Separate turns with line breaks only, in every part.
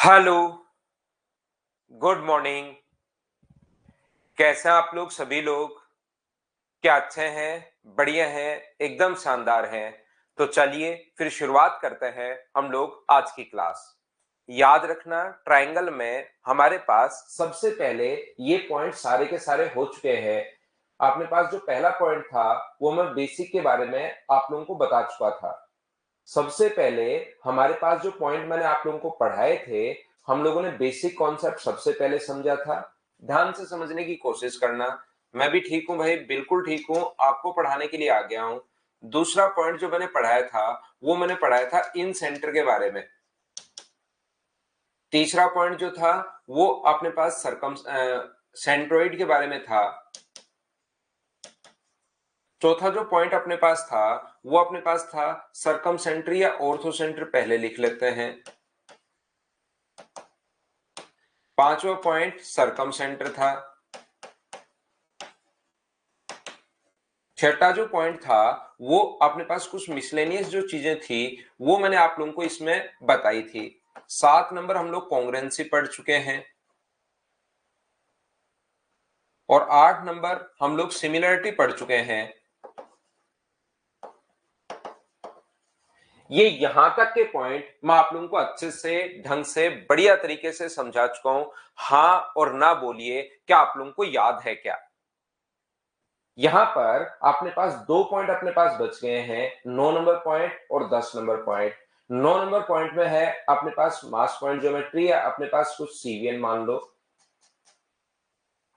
Hello, good morning. कैसे हैं आप लोग सभी लोग? क्या अच्छे हैं, बढ़िया हैं, एकदम शानदार हैं। तो चलिए फिर शुरुआत करते हैं हम लोग आज की क्लास। याद रखना, ट्रायंगल में हमारे पास सबसे पहले ये पॉइंट सारे के सारे हो चुके हैं। आपने पास जो पहला पॉइंट था वो मैं बेसिक के बारे में आप लोगों को बता चुका था। सबसे पहले हमारे पास जो पॉइंट मैंने आप लोगों को पढ़ाए थे, हम लोगों ने बेसिक कॉन्सेप्ट सबसे पहले समझा था। ध्यान से समझने की कोशिश करना। मैं भी ठीक हूं भाई, बिल्कुल ठीक हूं, आपको पढ़ाने के लिए आ गया हूं। दूसरा पॉइंट जो मैंने पढ़ाया था वो मैंने पढ़ाया था इन सेंटर के बारे में। तीसरा पॉइंट जो था वो अपने पास सरकम सेंट्रोइड के बारे में था। चौथा जो पॉइंट अपने पास था वो अपने पास था सरकमसेंटर या ऑर्थोसेंटर, पहले लिख लेते हैं। पांचवा पॉइंट सरकमसेंटर था। छठा जो पॉइंट था वो अपने पास कुछ मिसलेनियस जो चीजें थी वो मैंने आप लोगों को इसमें बताई थी। 7 नंबर हम लोग कॉन्ग्रुएंसी पढ़ चुके हैं और 8 नंबर हम लोग सिमिलरिटी पढ़ चुके हैं। ये यहां तक के पॉइंट मैं आप लोगों को अच्छे से, ढंग से, बढ़िया तरीके से समझा चुका हूं। हाँ और ना बोलिए, क्या आप लोगों को याद है क्या? यहां पर अपने पास दो पॉइंट अपने पास बच गए हैं, 9 नंबर पॉइंट और 10 नंबर पॉइंट। 9 नंबर पॉइंट में है अपने पास मास पॉइंट ज्योमेट्री या अपने पास कुछ सीवीएन मान लो,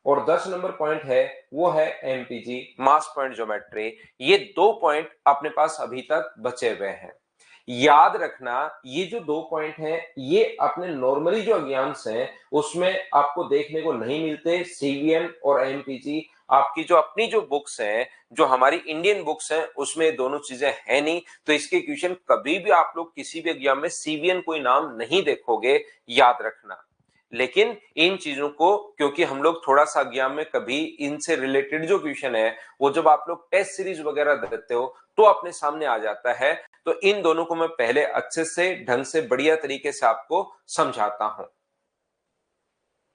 और 10 नंबर पॉइंट है वो है एमपीजी मास पॉइंट ज्योमेट्री। ये दो पॉइंट अपने पास अभी तक बचे हुए हैं। याद रखना, ये जो दो पॉइंट हैं ये अपने नॉर्मली जो अज्ञांश हैं उसमें आपको देखने को नहीं मिलते। सीवीएन और एमपीजी आपकी जो अपनी जो बुक्स हैं, जो हमारी इंडियन बुक्स हैं, उसमें दोनों चीजें हैं नहीं। तो इसके क्वेश्चन कभी भी आप लोग किसी भी एग्जाम में सीवीएन कोई नाम नहीं देखोगे, याद रखना। लेकिन इन चीजों को, क्योंकि हम लोग थोड़ा सा एग्जाम में कभी इनसे रिलेटेड जो क्वेश्चन है वो जब आप लोग टेस्ट सीरीज वगैरह देते हो तो अपने सामने आ जाता है। तो इन दोनों को मैं पहले अच्छे से, ढंग से, बढ़िया तरीके से आपको समझाता हूं।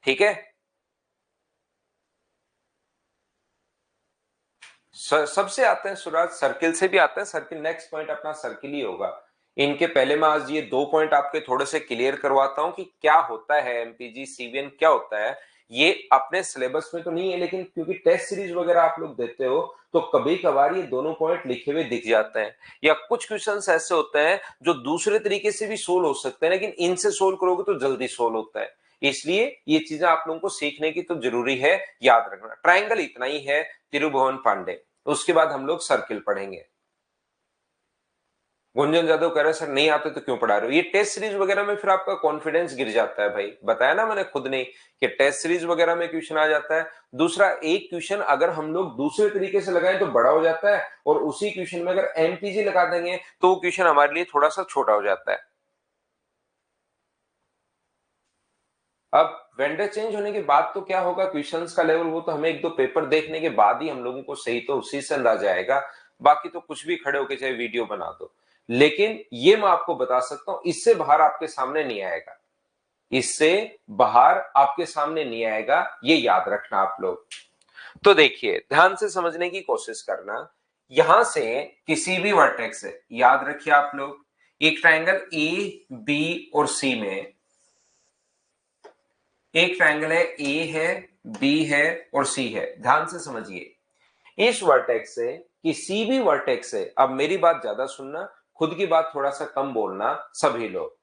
ठीक है? सबसे आते हैं सूरज, सर्किल से भी आते हैं। सर्किल नेक्स्ट पॉइंट अपना सर्किल ही होगा। इनके पहले मैं आज ये दो पॉइंट आपके थोड़े से क्लियर करवाता हूं कि क्या होता है एमपीजी, सीवीएन क्या होता है। ये अपने सिलेबस में तो नहीं है, लेकिन क्योंकि टेस्ट सीरीज वगैरह आप लोग देते हो तो कभी कभार ये दोनों पॉइंट लिखे हुए दिख जाते हैं। या कुछ क्वेश्चंस ऐसे होते हैं जो दूसरे तरीके से भी सोल्व हो सकते हैं, लेकिन इनसे सोल्व करोगे तो जल्दी सोल्व होता है। इसलिए ये चीजें आप लोगों को सीखने की तो जरूरी है। याद रखना, ट्राइंगल इतना ही है, तिरुभुवन पांडे। उसके बाद हम लोग सर्किल पढ़ेंगे। गुंजन जादव कह रहे हैं सर नहीं आते तो क्यों पढ़ा रहे हो? ये टेस्ट सीरीज वगैरह में फिर आपका कॉन्फिडेंस गिर जाता है भाई। बताया ना मैंने खुद नहीं कि टेस्ट सीरीज वगैरह में क्वेश्चन आ जाता है। दूसरा, एक क्वेश्चन अगर हम लोग दूसरे तरीके से लगाएं तो बड़ा हो जाता है, और उसी क्वेश्चन में अगर एमपीजी लगा देंगे तो वो क्वेश्चन हमारे लिए थोड़ा सा छोटा हो जाता है। अब वेंडर चेंज होने के बाद तो क्या होगा, क्वेश्चंस का लेवल वो तो हमें एक दो पेपर देखने के बाद ही हम लोगों को सही तो उसी से अंदाजा आएगा। बाकी तो कुछ भी खड़े होके चाहे वीडियो बना दो, लेकिन ये मैं आपको बता सकता हूं इससे बाहर आपके सामने नहीं आएगा। इससे बाहर आपके सामने नहीं आएगा, ये याद रखना आप लोग। तो देखिए, ध्यान से समझने की कोशिश करना। यहां से किसी भी वर्टेक्स से, याद रखिए आप लोग, एक ट्रायंगल ए बी और सी में, एक ट्रायंगल है, ए है, बी है और सी है। ध्यान से समझिए, इस वर्टेक्स से किसी भी वर्टेक्स से, अब मेरी बात ज्यादा सुनना, खुद की बात थोड़ा सा कम बोलना सभी लोग।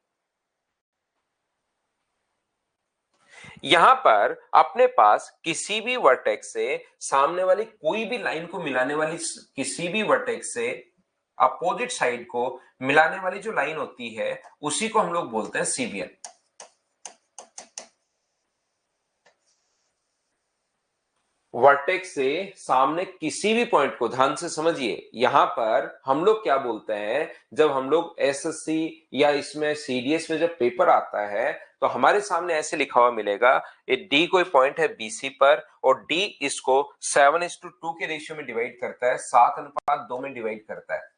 यहां पर अपने पास किसी भी वर्टेक्स से सामने वाली कोई भी लाइन को मिलाने वाली, किसी भी वर्टेक्स से अपोजिट साइड को मिलाने वाली जो लाइन होती है उसी को हम लोग बोलते हैं सीवीएन। वर्टेक्स से सामने किसी भी पॉइंट को, ध्यान से समझिए, यहां पर हम लोग क्या बोलते हैं, जब हम लोग एसएससी या इसमें सीडीएस में जब पेपर आता है तो हमारे सामने ऐसे लिखा हुआ मिलेगा, ये डी कोई पॉइंट है बीसी पर, और डी इसको 7:2 के रेशियो में डिवाइड करता है, 7:2 में डिवाइड करता है।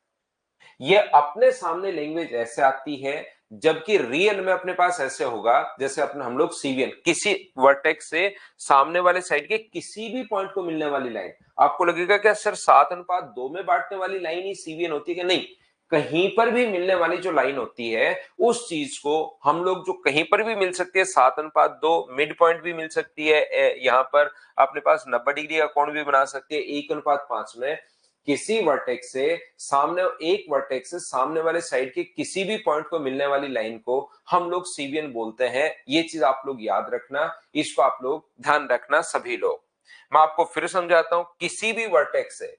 ये अपने सामने लैंग्वेज ऐसे आती है जबकि रियल में अपने पास ऐसे होगा जैसे अपने हम लोग सीवीएन किसी वर्टेक्स से सामने वाले साइड के किसी भी पॉइंट को मिलने वाली लाइन, आपको लगेगा क्या सर 7:2 में बांटने वाली लाइन ही सीवीएन होती है क्या? नहीं, कहीं पर भी मिलने वाली जो लाइन होती है उस चीज को हम लोग जो कहीं पर भी मिल सकती है 7:2, मिड पॉइंट भी मिल सकती है, यहाँ पर अपने पास 90 डिग्री का कोण भी बना सकती है 1:5 में, किसी वर्टेक्स से सामने एक वर्टेक्स से सामने वाले साइड के किसी भी पॉइंट को मिलने वाली लाइन को हम लोग सीवीएन बोलते हैं। ये चीज आप लोग याद रखना, इसको आप लोग ध्यान रखना सभी लोग। मैं आपको फिर समझाता हूं, किसी भी वर्टेक्स से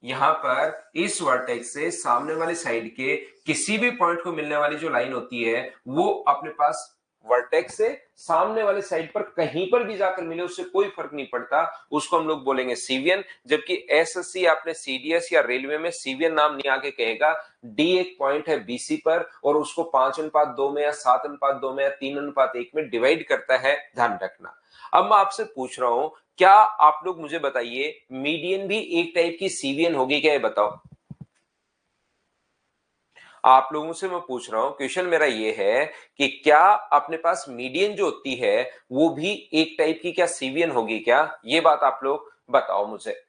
यहां पर इस वर्टेक्स से सामने वाली साइड के किसी भी पॉइंट को मिलने वाली जो लाइन होती है वो अपने पास वर्टेक्स से सामने वाले साइड पर कहीं पर भी जाकर मिले उससे कोई फर्क नहीं पड़ता, उसको हम लोग बोलेंगे सीवीएन। जबकि एसएससी आपने सीडीएस या रेलवे में सीवीएन नाम नहीं आके कहेगा, डी एक पॉइंट है बीसी पर और उसको 5:2 में या 7:2 में या 3:1 में डिवाइड करता है, ध्यान रखना। अब मैं आपसे पूछ रहा हूं, क्या आप लोग मुझे बताइए मीडियन भी एक टाइप की सीवीएन होगी क्या? ये बताओ। आप लोगों से मैं पूछ रहा हूं, क्वेश्चन मेरा ये है कि क्या अपने पास मीडियन जो होती है वो भी एक टाइप की क्या सीवीएन होगी क्या? ये बात आप लोग बताओ मुझे।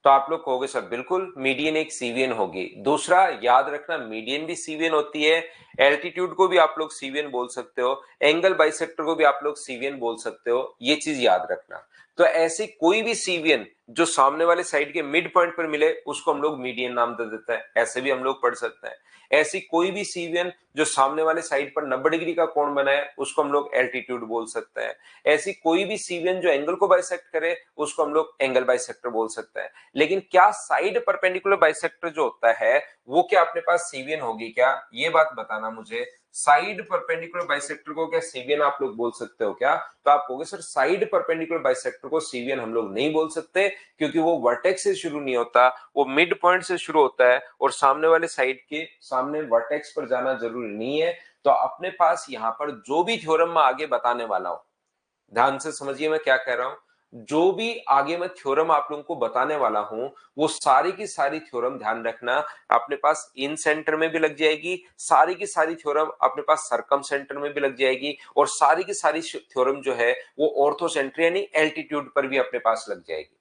तो आप लोग कहोगे सर बिल्कुल मीडियन एक सीवीएन होगी। दूसरा याद रखना, मीडियन भी सीवीएन होती है, एल्टीट्यूड को भी आप लोग सीवीएन बोल सकते हो, एंगल बाइसेक्टर को भी आप लोग सीवीएन बोल सकते हो, ये चीज याद रखना। तो ऐसी कोई भी सीवीएन जो सामने वाले साइड के मिड पॉइंट पर मिले उसको हम लोग मीडियन नाम दे देते हैं, ऐसे भी हम लोग पढ़ सकते हैं। ऐसी कोई भी सीवीएन जो सामने वाले साइड पर 90 डिग्री का कोण बनाए उसको हम लोग एल्टीट्यूड बोल सकते हैं। ऐसी कोई भी सीवीएन जो एंगल को बाइसेक्ट करे उसको हम लोग एंगल बाइसेक्टर बोल सकते हैं। लेकिन क्या साइड परपेंडिकुलर बाइसेक्टर जो होता है वो क्या अपने पास सीवीएन होगी क्या? ये बात बताना मुझे। साइड परपेंडिकुलर बाइसेक्टर को क्या सीवीएन आप लोग बोल सकते हो क्या? तो आप कहोगे सर साइड परपेंडिकुलर बाइसेक्टर को सीवीएन हम लोग नहीं बोल सकते, क्योंकि वो वर्टेक्स से शुरू नहीं होता, वो मिड पॉइंट से शुरू होता है और सामने वाले साइड के सामने वर्टेक्स पर जाना जरूरी नहीं है। तो अपने पास यहां पर जो भी थ्योरम मैं आगे बताने वाला हूं, ध्यान से समझिए मैं क्या कह रहा हूं, जो भी आगे मैं थ्योरम आप लोगों को बताने वाला हूं वो सारी की सारी थ्योरम ध्यान रखना अपने पास इन सेंटर में भी लग जाएगी, सारी की सारी थ्योरम अपने पास सरकम सेंटर में भी लग जाएगी और सारी की सारी थ्योरम जो है वो ऑर्थो सेंटर यानी एल्टीट्यूड पर भी अपने पास लग जाएगी।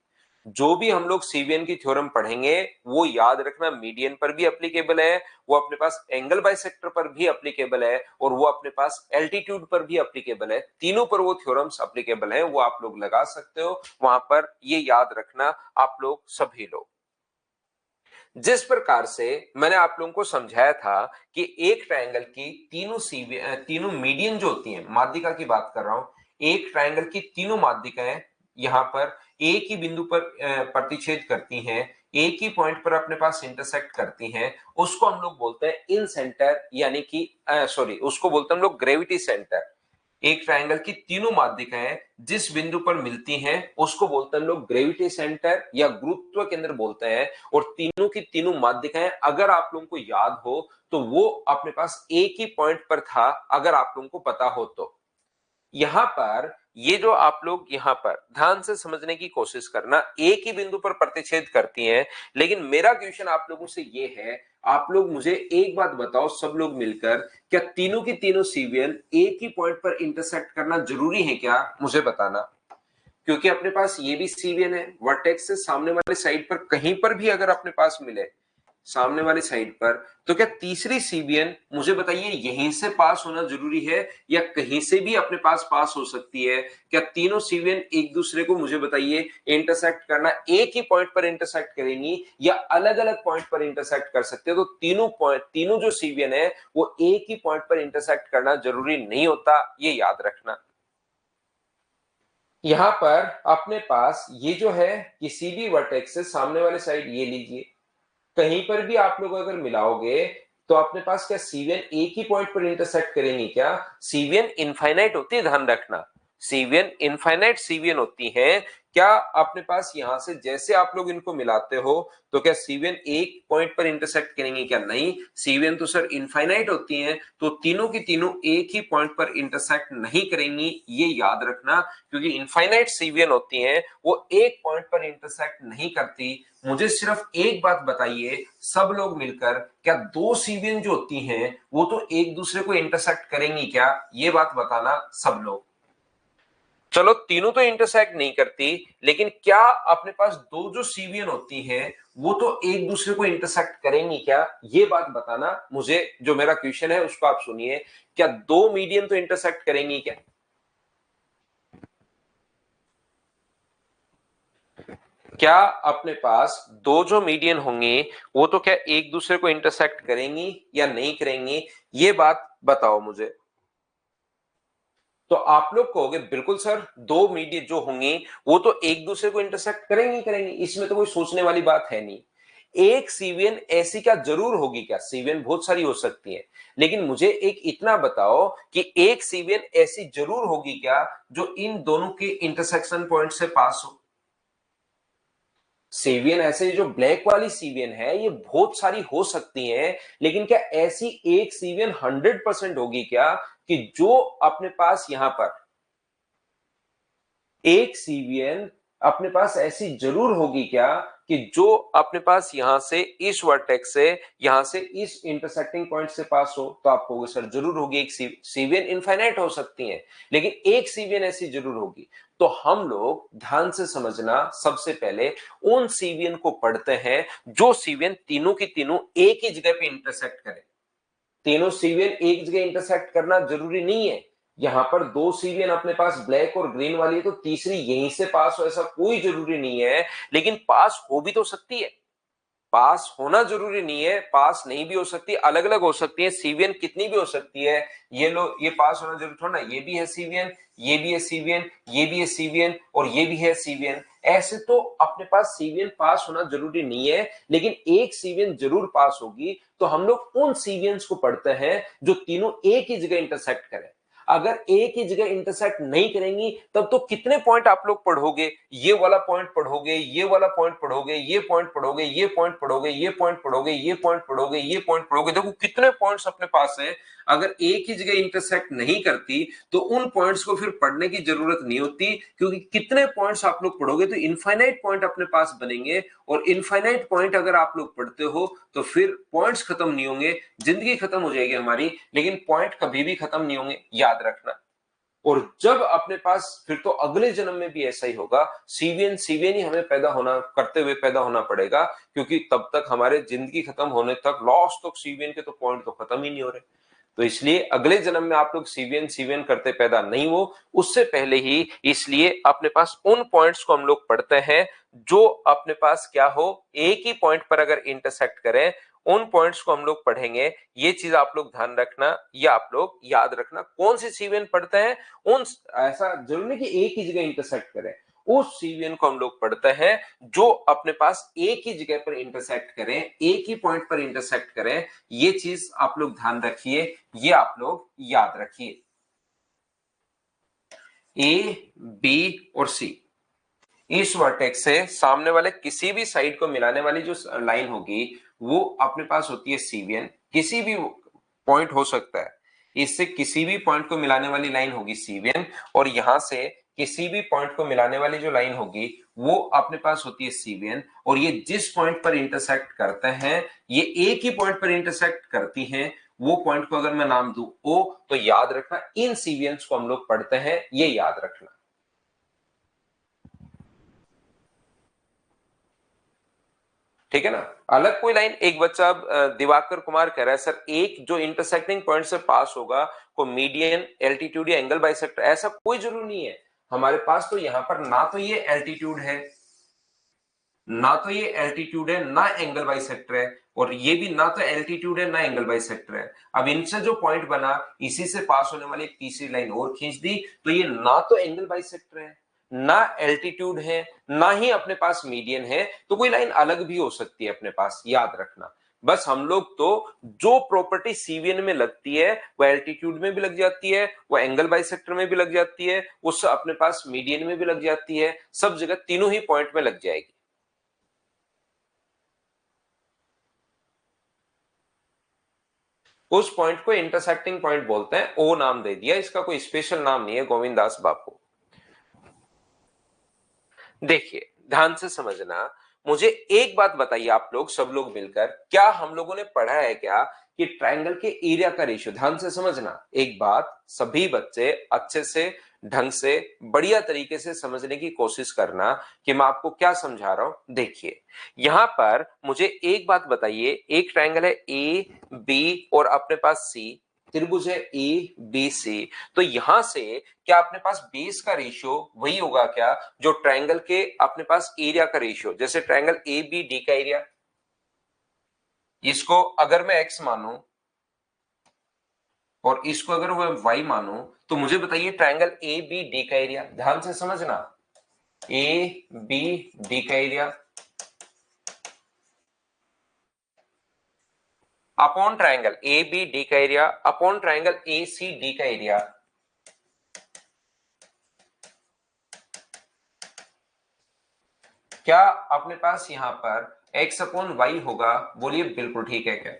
जो भी हम लोग सीवीएन की थ्योरम पढ़ेंगे वो याद रखना मीडियन पर भी एप्लीकेबल है, वो अपने पास एंगल बाइसेक्टर पर भी एप्लीकेबल है और वो अपने पास एल्टीट्यूड पर भी एप्लीकेबल है। तीनों पर वो थ्योरम्स एप्लीकेबल है, वो आप लोग लगा सकते हो वहां पर, ये याद रखना आप लोग सभी लोग। जिस प्रकार से मैंने आप लोगों को समझाया था कि एक ट्रायंगल की तीनों मीडियन जो होती हैं, माध्यिका की बात कर रहा हूं, एक ट्रायंगल की तीनों माध्यिकाएं यहां पर एक ही बिंदु पर प्रतिच्छेद करती हैं, एक ही पॉइंट पर अपने पास इंटरसेक्ट करती हैं, उसको हम लोग बोलते हैं इन सेंटर, यानी कि सॉरी उसको बोलते हैं हम लोग ग्रेविटी सेंटर। एक ट्रायंगल की तीनों माध्यिकाएं जिस बिंदु पर मिलती हैं उसको बोलते हैं लोग ग्रेविटी सेंटर या गुरुत्व केंद्र बोलते हैं। और तीनों की तीनों माध्यिकाएं अगर आप लोगों को याद हो तो वो अपने पास एक ही पॉइंट पर था, अगर आप लोगों को पता हो तो। यहां पर ये जो आप लोग यहां पर ध्यान से समझने की कोशिश करना, एक ही बिंदु पर प्रतिच्छेद करती हैं, लेकिन मेरा क्वेश्चन आप लोगों से ये है, आप लोग मुझे एक बात बताओ सब लोग मिलकर, क्या तीनों की तीनों सीवीएन एक ही पॉइंट पर इंटरसेक्ट करना जरूरी है क्या? मुझे बताना। क्योंकि अपने पास ये भी सीवीएन है, वर्टेक्स से सामने वाले साइड पर कहीं पर भी अगर अपने पास मिले सामने वाली साइड पर, तो क्या तीसरी सीबीएन मुझे बताइए यहीं से पास होना जरूरी है या कहीं से भी अपने पास पास हो सकती है? क्या तीनों सीबीएन एक दूसरे को मुझे बताइए इंटरसेक्ट करना एक ही पॉइंट पर इंटरसेक्ट करेंगी या अलग अलग पॉइंट पर इंटरसेक्ट कर सकते हैं? तो तीनों जो सीबीएन है वो एक ही पॉइंट पर इंटरसेक्ट करना जरूरी नहीं होता, ये याद रखना। यहां पर अपने पास ये जो है किसी भी वर्टेक्स से सामने वाले साइड ये लीजिए, कहीं पर भी आप लोग अगर मिलाओगे तो अपने पास क्या सीवीएन एक ही पॉइंट पर इंटरसेक्ट करेंगी क्या? सीवीएन इनफाइनाइट होती है, ध्यान रखना, सीवीएन इनफाइनाइट सीवीएन होती है, क्या अपने पास यहां से जैसे आप लोग इनको मिलाते हो तो क्या सीवीएन एक पॉइंट पर इंटरसेक्ट करेंगी? क्या नहीं, सीवीएन तो सर इनफाइनाइट होती हैं, तो तीनों की तीनों एक ही पॉइंट पर इंटरसेक्ट नहीं करेंगी, ये याद रखना, क्योंकि इनफाइनाइट सीवीएन होती हैं वो एक पॉइंट पर इंटरसेक्ट नहीं करती। मुझे सिर्फ एक बात बताइए सब लोग मिलकर, क्या दो सीवीएन जो होती हैं वो तो एक दूसरे को इंटरसेक्ट करेंगी क्या? ये बात बताना सब लोग। चलो तीनों तो इंटरसेक्ट नहीं करती, लेकिन क्या अपने पास दो जो सीवीएन होती हैं वो तो एक दूसरे को इंटरसेक्ट करेंगी क्या? ये बात बताना मुझे। जो मेरा क्वेश्चन है उसको आप सुनिए, क्या दो मीडियन तो इंटरसेक्ट करेंगी क्या? क्या अपने पास दो जो मीडियन होंगे वो तो क्या एक दूसरे को इंटरसेक्ट करेंगी या नहीं करेंगी? ये बात बताओ मुझे। तो आप लोग कहोगे बिल्कुल सर, दो मीडियन जो होंगी वो तो एक दूसरे को इंटरसेक्ट करेंगी करेंगी, इसमें तो कोई सोचने वाली बात है नहीं। एक सीवीएन ऐसी क्या जरूर होगी? क्या सीवीएन बहुत सारी हो सकती है, लेकिन मुझे एक इतना बताओ कि एक सीवीएन ऐसी जरूर होगी क्या जो इन दोनों के इंटरसेक्शन पॉइंट से पास हो? सीवीएन ऐसे जो ब्लैक वाली सीवीएन है ये बहुत सारी हो सकती हैं, लेकिन क्या ऐसी एक सीवीएन 100% होगी क्या कि जो अपने पास यहां पर एक सीवीएन अपने पास ऐसी जरूर होगी क्या कि जो अपने पास यहां से इस वर्टेक्स से यहां से इस इंटरसेक्टिंग पॉइंट से पास हो? तो आप कहोगे सर जरूर होगी, एक सीवीएन इनफाइनाइट हो सकती है, लेकिन एक सीवीएन ऐसी जरूर होगी। तो हम लोग ध्यान से समझना, सबसे पहले उन सीवीएन को पढ़ते हैं जो सीवीएन तीनों की तीनों एक ही जगह पे इंटरसेक्ट करें। तीनों सीवीएन एक जगह इंटरसेक्ट करना जरूरी नहीं है। यहां पर दो सीवीएन अपने पास ब्लैक और ग्रीन वाली है तो तीसरी यहीं से पास हो ऐसा कोई जरूरी नहीं है, लेकिन पास हो भी तो सकती है। पास होना जरूरी नहीं है, पास नहीं भी हो सकती, अलग अलग हो सकती है, सीवीएन कितनी भी हो सकती है। ये लो, ये पास होना जरूरी थोड़ा ना, ये भी है सीवीएन, ये भी है सीवीएन, ये भी है सीवीएन और ये भी है सीवीएन। ऐसे तो अपने पास सीवीएन पास होना जरूरी नहीं है, लेकिन एक सीवीएन जरूर पास होगी। तो हम लोग उन सीवीएन्स को पढ़ते हैं जो तीनों एक ही जगह इंटरसेक्ट करें। अगर एक ही जगह इंटरसेक्ट नहीं करेंगी तब तो कितने पॉइंट आप लोग पढ़ोगे? ये वाला पॉइंट पढ़ोगे, ये वाला पॉइंट पढ़ोगे, ये पॉइंट पढ़ोगे, ये पॉइंट पढ़ोगे, ये पॉइंट पढ़ोगे, ये पॉइंट पढ़ोगे, ये पॉइंट पढ़ोगे। देखो कितने पॉइंट्स अपने पास हैं। अगर एक ही जगह इंटरसेक्ट नहीं करती तो उन पॉइंट्स को फिर पढ़ने की जरूरत नहीं होती, क्योंकि कितने पॉइंट्स आप लोग पढ़ोगे तो इनफाइनाइट पॉइंट अपने पास बनेंगे। और इनफाइनाइट पॉइंट अगर आप लोग पढ़ते हो तो फिर पॉइंट्स खत्म नहीं होंगे, जिंदगी खत्म हो जाएगी हमारी, लेकिन पॉइंट कभी भी खत्म नहीं होंगे, याद रखना। और जब अपने पास फिर तो अगले जन्म में भी ऐसा ही होगा, सीवीएन सीवीएन ही हमें पैदा होना करते हुए पैदा होना पड़ेगा, क्योंकि तब तक हमारे जिंदगी खत्म होने तक लास्ट तक सीवीएन के तो पॉइंट तो खत्म ही नहीं हो रहे। तो इसलिए अगले जन्म में आप लोग सीवीएन सीवीएन करते पैदा नहीं हो, उससे पहले ही इसलिए अपने पास उन पॉइंट्स को हम लोग पढ़ते हैं जो अपने पास क्या हो, एक ही पॉइंट पर अगर इंटरसेक्ट करें, उन पॉइंट्स को हम लोग पढ़ेंगे। ये चीज आप लोग ध्यान रखना, या आप लोग याद रखना कौन सी सीवीएन पढ़ते हैं। उन ऐसा जरूरी नहीं कि एक ही जगह इंटरसेक्ट करें, उस सीवीएन को हम लोग पढ़ते हैं जो अपने पास एक ही जगह पर इंटरसेक्ट करें, एक ही पॉइंट पर इंटरसेक्ट करें। ये चीज आप लोग ध्यान रखिए, ये आप लोग याद रखिए। ए बी और सी, इस वर्टेक्स से सामने वाले किसी भी साइड को मिलाने वाली जो लाइन होगी वो अपने पास होती है सीवीएन। किसी भी पॉइंट हो सकता है, इससे किसी भी पॉइंट को मिलाने वाली लाइन होगी सीवीएन, और यहां से किसी भी पॉइंट को मिलाने वाली जो लाइन होगी वो अपने पास होती है सीवीएन। और ये जिस पॉइंट पर इंटरसेक्ट करते हैं, ये एक ही पॉइंट पर इंटरसेक्ट करती हैं, वो पॉइंट को अगर मैं नाम दूं ओ, तो याद रखना इन सीवीएन्स को हम लोग पढ़ते हैं, ये याद रखना। ठीक है ना? अलग कोई लाइन, एक बच्चा दिवाकर कुमार कह रहा है सर एक जो इंटरसेक्टिंग पॉइंट से पास होगा को मीडियन, एल्टीट्यूड या एंगल बाइसेक्टर, ऐसा कोई जरूरी नहीं है। हमारे पास तो यहां पर ना तो ये एल्टीट्यूड है, ना तो ये एल्टीट्यूड है, ना एंगल बाइसेक्टर है, और ये भी ना तो एल्टीट्यूड है ना एंगल बाइसेक्टर है। अब इनसे जो पॉइंट बना, इसी से पास होने वाली एक तीसरी लाइन और खींच दी, तो ये ना तो एंगल बाइसेक्टर है, ना एल्टीट्यूड है, ना ही अपने पास मीडियन है, तो कोई लाइन अलग भी हो सकती है अपने पास, याद रखना। बस हम लोग तो जो प्रॉपर्टी सीवीएन में लगती है वो एल्टीट्यूड में भी लग जाती है, वो एंगल बाइसेक्टर में भी लग जाती है, उस अपने पास मीडियन में भी लग जाती है, सब जगह तीनों ही पॉइंट में लग जाएगी। उस पॉइंट को इंटरसेक्टिंग पॉइंट बोलते हैं, ओ नाम दे दिया, इसका कोई स्पेशल नाम नहीं है गोविंद दास बापू। देखिए ध्यान से समझना, मुझे एक बात बताइए आप लोग सब लोग मिलकर, क्या हम लोगों ने पढ़ा है क्या कि ट्रायंगल के एरिया का रेशियो, ध्यान से समझना एक बात, सभी बच्चे अच्छे से ढंग से बढ़िया तरीके से समझने की कोशिश करना कि मैं आपको क्या समझा रहा हूं। देखिए यहां पर मुझे एक बात बताइए, एक ट्रायंगल है ए बी और अपने पास सी, त्रिभुज है ए बी सी, तो यहां से क्या अपने पास बेस का रेशियो वही होगा क्या जो ट्रायंगल के अपने पास एरिया का रेशियो, जैसे ट्रायंगल ए बी डी का एरिया, इसको अगर मैं एक्स मानूं और इसको अगर मैं वाई मानूं, तो मुझे बताइए ट्रायंगल ए बी डी का एरिया, ध्यान से समझना, ए बी डी का area upon triangle A B D का area upon triangle A C D का एरिया, क्या अपने पास यहां पर x अपॉन वाई होगा? बोलिए बिल्कुल ठीक है क्या?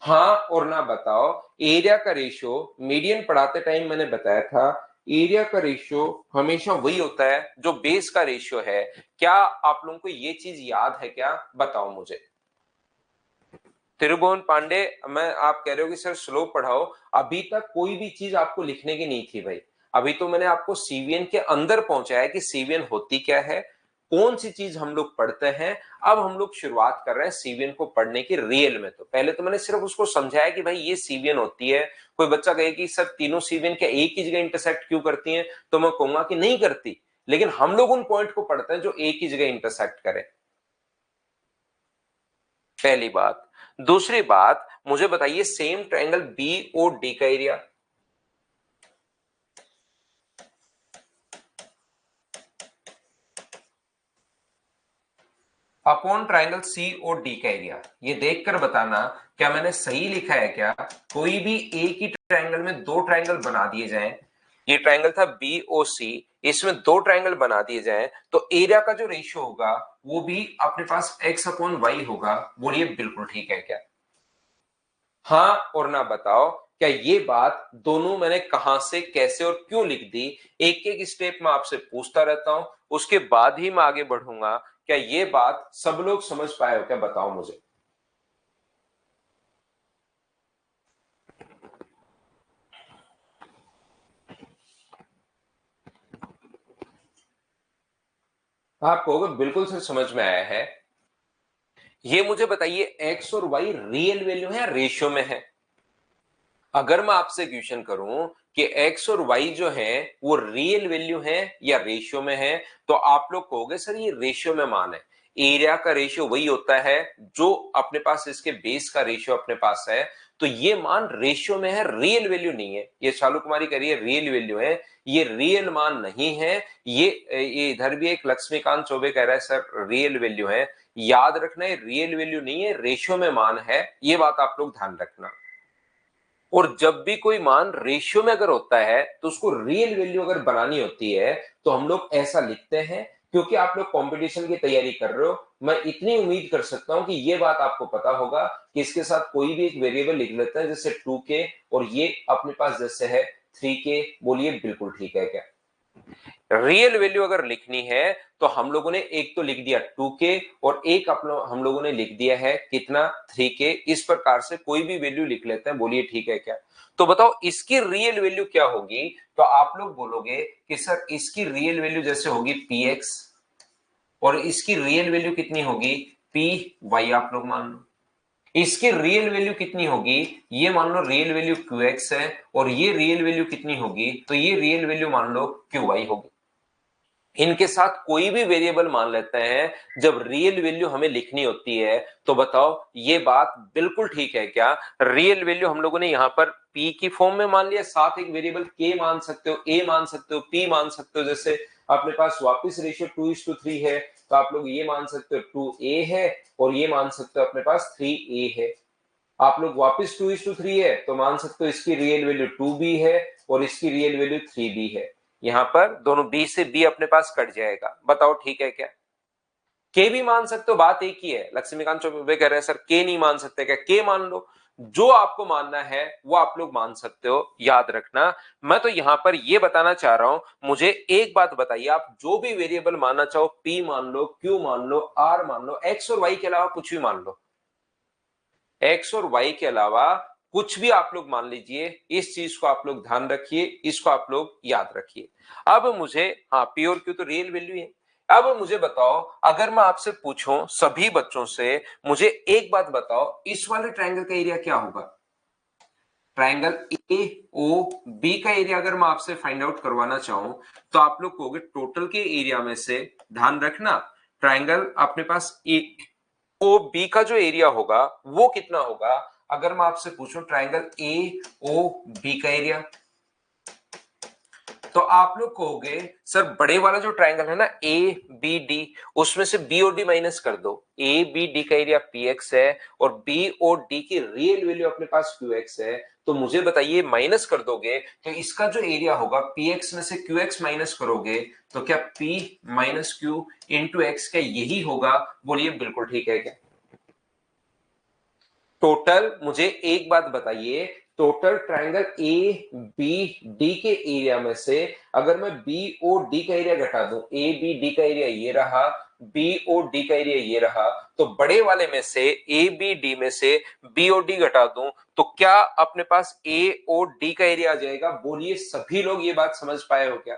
हाँ और ना बताओ। एरिया का रेशियो मीडियन पढ़ाते टाइम मैंने बताया था, एरिया का रेशियो हमेशा वही होता है जो बेस का रेशियो है। क्या आप लोगों को ये चीज याद है क्या? बताओ मुझे। त्रिभुवन पांडे, मैं आप कह रहे हो कि सर स्लो पढ़ाओ, अभी तक कोई भी चीज आपको लिखने की नहीं थी भाई। अभी तो मैंने आपको सीवीएन के अंदर पहुंचाया कि सीवीएन होती क्या है, कौन सी चीज हम लोग पढ़ते हैं। अब हम लोग शुरुआत कर रहे हैं सीवीएन को पढ़ने की रियल में। तो पहले तो मैंने सिर्फ उसको समझाया कि भाई ये सीवीएन होती है। कोई बच्चा कहे कि सर तीनों सीवीएन क्या एक ही जगह इंटरसेक्ट क्यों करती हैं, तो मैं कहूंगा कि नहीं करती, लेकिन हम लोग उन पॉइंट को पढ़ते हैं जो एक ही जगह इंटरसेक्ट करें, पहली बात। दूसरी बात, मुझे बताइए सेम ट्रायंगल बी और डी का एरिया अपॉन ट्रायंगल सी और डी का एरिया, ये देखकर बताना क्या मैंने सही लिखा है क्या। कोई भी एक ही ट्रायंगल में दो ट्रायंगल बना दिए जाएं, ये ट्रायंगल था बी ओ सी, इसमें दो ट्रायंगल बना दिए जाएं, तो एरिया का जो रेशियो होगा वो भी अपने पास एक्स अपॉन वाई होगा। बोलिए बिल्कुल ठीक है क्या? हाँ और ना बताओ। क्या ये बात दोनों मैंने कहां से कैसे और क्यों लिख दी, एक एक स्टेप में आपसे पूछता रहता हूं, उसके बाद ही मैं आगे बढ़ूंगा। क्या ये बात सब लोग समझ पाए हो क्या? बताओ मुझे। आप कहोगे बिल्कुल से समझ में आया है। ये मुझे बताइए एक्स और वाई रियल वैल्यू है या रेशियो में है? अगर मैं आपसे क्वेश्चन करूं कि एक्स और वाई जो है वो रियल वैल्यू है या रेशियो में है, तो आप लोग कहोगे सर ये रेशियो में मान है। एरिया का रेशियो वही होता है जो अपने पास इसके बेस का रेशियो अपने पास है, तो ये मान रेशियो में है, रियल वैल्यू नहीं है। ये शालू कुमारी कह रही है रियल वैल्यू है, ये रियल मान नहीं है। ये इधर भी एक लक्ष्मीकांत चौबे कह रहा है सर रियल वैल्यू है। याद रखना है रियल वैल्यू नहीं है, रेशियो में मान है, ये बात आप लोग ध्यान रखना। और जब भी कोई मान रेशियो में अगर होता है तो उसको रियल वैल्यू अगर बनानी होती है तो हम लोग ऐसा लिखते हैं। क्योंकि आप लोग कंपटीशन की तैयारी कर रहे हो, मैं इतनी उम्मीद कर सकता हूं कि ये बात आपको पता होगा कि इसके साथ कोई भी एक वेरिएबल लिख लेते हैं, जैसे 2k और ये अपने पास जैसे है 3k। बोलिए बिल्कुल ठीक है क्या? रियल वैल्यू अगर लिखनी है तो हम लोगों ने एक तो लिख दिया 2k और एक हम लोगों ने लिख दिया है कितना 3k। इस प्रकार से कोई भी वैल्यू लिख लेते हैं। बोलिए ठीक है क्या? तो बताओ इसकी रियल वैल्यू क्या होगी? तो आप लोग बोलोगे कि सर इसकी रियल वैल्यू जैसे होगी px और इसकी रियल वैल्यू कितनी होगी पी वाई, आप लोग मान लो। इसकी रियल वैल्यू कितनी होगी, ये मान लो रियल वैल्यू क्यू एक्स है, और ये रियल वैल्यू कितनी होगी, तो ये रियल वैल्यू मान लो क्यू वाई होगी। इनके साथ कोई भी वेरिएबल मान लेते हैं जब रियल वैल्यू हमें लिखनी होती है। तो बताओ ये बात बिल्कुल ठीक है क्या? रियल वैल्यू हम लोगों ने यहां पर p की फॉर्म में मान लिया, साथ एक वेरिएबल k मान सकते हो, a मान सकते हो, p मान सकते हो। जैसे अपने पास वापस रेशियो 2:3 है, तो आप लोग ये मान सकते हो 2a है और ये मान सकते हो अपने पास 3a है। आप लोग वापस 2:3 है तो मान सकते हो इसकी रियल वैल्यू 2b है और इसकी रियल वैल्यू 3b है। यहां पर दोनों b से b अपने पास कट जाएगा। बताओ ठीक है क्या? के भी मान सकते हो, बात एक ही है। लक्ष्मीकांत चौबे कह रहे हैं सर के नहीं मान सकते क्या? के मान लो, जो आपको मानना है वो आप लोग मान सकते हो। याद रखना, मैं तो यहां पर ये बताना चाह रहा हूं, मुझे एक बात बताइए, आप जो भी वेरिएबल मानना चाहो, पी मान लो, क्यू मान लो, आर मान लो, एक्स और वाई के अलावा कुछ भी मान लो, एक्स और वाई के अलावा कुछ भी आप लोग मान लीजिए। इस चीज को आप लोग ध्यान रखिए, इसको आप लोग याद रखिए। अब मुझे, हाँ पी और क्यू तो रियल वैल्यू है। अब मुझे बताओ, अगर मैं आपसे पूछूं सभी बच्चों से, मुझे एक बात बताओ, इस वाले ट्रायंगल का एरिया क्या होगा? ट्रायंगल ए ओ बी का एरिया अगर मैं आपसे फाइंड आउट करवाना चाहूं तो आप लोग कहोगे टोटल के एरिया में से, ध्यान रखना, ट्रायंगल अपने पास ए ओ बी का जो एरिया होगा वो कितना होगा? अगर मैं आपसे पूछूं ट्रायंगल ए ओ बी का एरिया, तो आप लोग कहोगे सर बड़े वाला जो ट्रायंगल है ना ए बी डी, उसमें से बी और डी माइनस कर दो। ए बी डी का एरिया पी एक्स है और बी और डी की रियल वैल्यू अपने पास क्यू एक्स है। तो मुझे बताइए, माइनस कर दोगे तो इसका जो एरिया होगा, पी एक्स में से क्यू एक्स माइनस करोगे तो क्या P minus q into x क्या यही होगा? बोलिए बिल्कुल ठीक है क्या? टोटल मुझे एक बात बताइए, total triangle A B D के एरिया में से अगर मैं बी ओ डी का एरिया घटा दूं, ए बी डी का एरिया ये रहा, बी ओ डी का एरिया ये रहा, तो बड़े वाले में से ए बी डी में से बी ओ डी घटा दूं तो क्या अपने पास ए ओ डी का एरिया आ जाएगा? बोलिए सभी लोग ये बात समझ पाए हो क्या?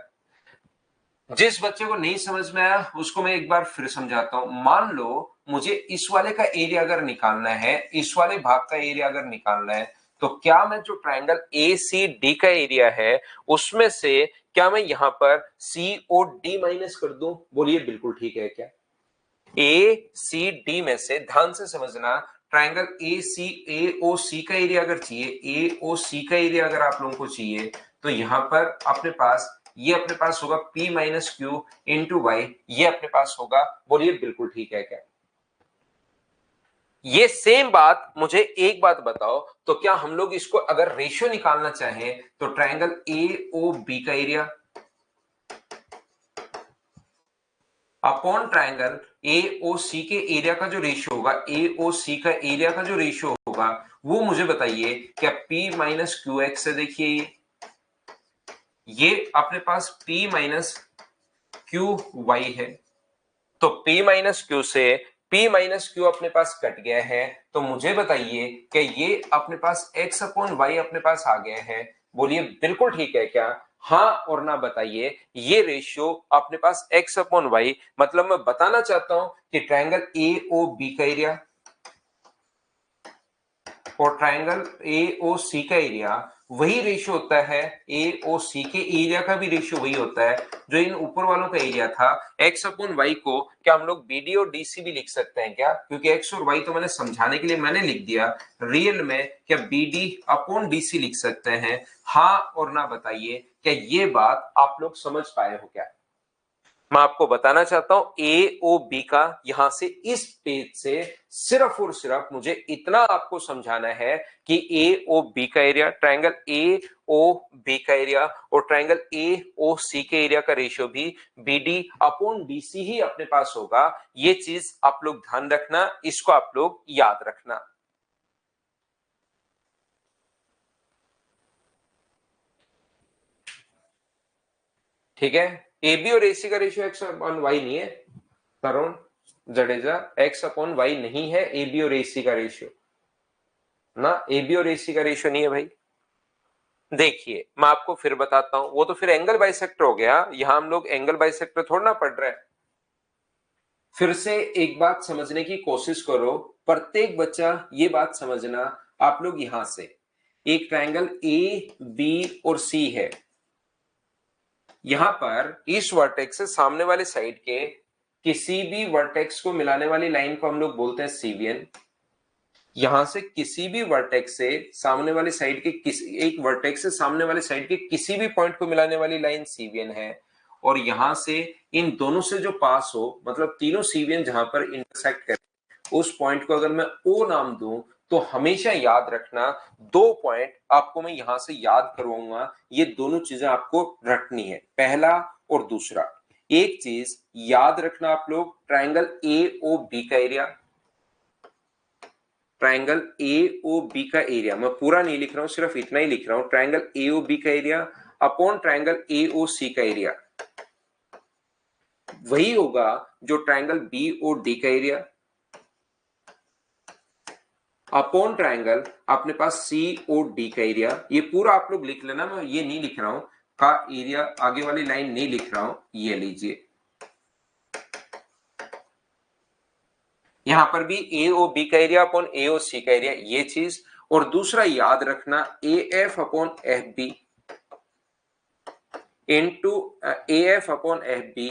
जिस बच्चे को नहीं समझ में आया उसको मैं एक बार फिर समझाता हूं। मान लो मुझे इस वाले का एरिया अगर निकालना है, इस वाले भाग का एरिया अगर निकालना है, तो क्या मैं जो ट्रायंगल ए सी डी का एरिया है उसमें से क्या मैं यहां पर सी ओ डी माइनस कर दूं? बोलिए बिल्कुल ठीक है क्या? ए सी डी में से, ध्यान से समझना, ट्रायंगल ए ओ सी का एरिया अगर चाहिए, ए ओ सी का एरिया अगर आप लोगों को चाहिए, तो यहां पर अपने पास ये अपने पास होगा P minus q into y, ये अपने पास होगा। बोलिए बिल्कुल ठीक है क्या? ये सेम बात, मुझे एक बात बताओ, तो क्या हम लोग इसको अगर रेशियो निकालना चाहें तो ट्रायंगल ए ओ बी का area upon triangle A O C के एरिया का जो रेशियो होगा, ए ओ सी का एरिया का जो रेशियो होगा, वो मुझे बताइए क्या P माइनस क्यू एक्स है? देखिए ये अपने पास P माइनस क्यू वाई है, तो P माइनस क्यू से P माइनस क्यू अपने पास कट गया है, तो मुझे बताइए कि ये अपने पास x अपॉन वाई अपने पास आ गए हैं। बोलिए बिल्कुल ठीक है क्या? हाँ और ना बताइए। ये रेशियो अपने पास x अपॉन वाई, मतलब मैं बताना चाहता हूं कि ट्रायंगल ए ओ बी का एरिया और ट्रायंगल ए ओ सी का एरिया वही रेशियो होता है, ए ओ सी के एरिया का भी रेशियो वही होता है जो इन ऊपर वालों का एरिया था। एक्स अपॉन वाई को क्या हम लोग बीडी और डीसी भी लिख सकते हैं क्या? क्योंकि एक्स और वाई तो मैंने समझाने के लिए मैंने लिख दिया, रियल में क्या बीडी अपॉन डीसी लिख सकते हैं? हाँ और ना बताइए, क्या ये बात आप लोग समझ पाए हो क्या? मैं आपको बताना चाहता हूं ए ओ बी का, यहां से इस पेज से सिर्फ और सिर्फ मुझे इतना आपको समझाना है कि ए ओ बी का area, triangle A O B का एरिया और ट्रायंगल ए ओ सी के एरिया का रेशियो भी B D upon D C ही अपने पास होगा। ये चीज आप लोग ध्यान रखना, इसको आप लोग याद रखना। ठीक है, ए बी और ए सी का रेशियो एक्स अपॉन वाई नहीं है तरुण जडेजा, एक्स अपॉन वाई नहीं है ए बी और ए सी का रेशियो ना, ए बी और ए सी का रेशियो नहीं है भाई। देखिए मैं आपको फिर बताता हूं, वो तो फिर एंगल बाइसेक्टर हो गया, यहां हम लोग एंगल बाइसेक्टर थोड़ा ना पढ़ रहे हैं। फिर से एक बात समझने की कोशिश करो, प्रत्येक बच्चा ये बात समझना, आप लोग यहां से एक ट्रायंगल ए बी और सी है, यहां पर इस वर्टेक्स से सामने वाले साइड के किसी भी वर्टेक्स को मिलाने वाली लाइन को हम लोग बोलते हैं सीवियन। यहां से किसी भी वर्टेक्स से सामने वाले साइड के किसी एक वर्टेक्स से सामने वाले साइड के किसी भी पॉइंट को मिलाने वाली लाइन सीवियन है। और यहां से इन दोनों से जो पास हो, मतलब तीनों सीवियन जहां पर इंटरसेक्ट करें, उस पॉइंट को अगर मैं ओ नाम दूं तो हमेशा याद रखना 2 पॉइंट आपको मैं यहां से याद करवाऊंगा। ये दोनों चीजें आपको रखनी है, पहला और दूसरा। एक चीज याद रखना आप लोग, ट्रायंगल ए ओ बी का area, triangle A O B का एरिया, मैं पूरा नहीं लिख रहा हूं, सिर्फ इतना ही लिख रहा हूं, ट्रायंगल ए ओ बी का area upon triangle A O C का एरिया वही होगा जो ट्रायंगल बी ओ डी का एरिया अपॉन ट्रायंगल अपने पास सी ओ डी का एरिया। ये पूरा आप लोग लिख लेना, मैं ये नहीं लिख रहा हूं का एरिया, आगे वाली लाइन नहीं लिख रहा हूं, ये लीजिए। यहां पर भी ए ओ बी का area upon A O C का एरिया, ये चीज। और दूसरा याद रखना A F upon F B into A F upon F B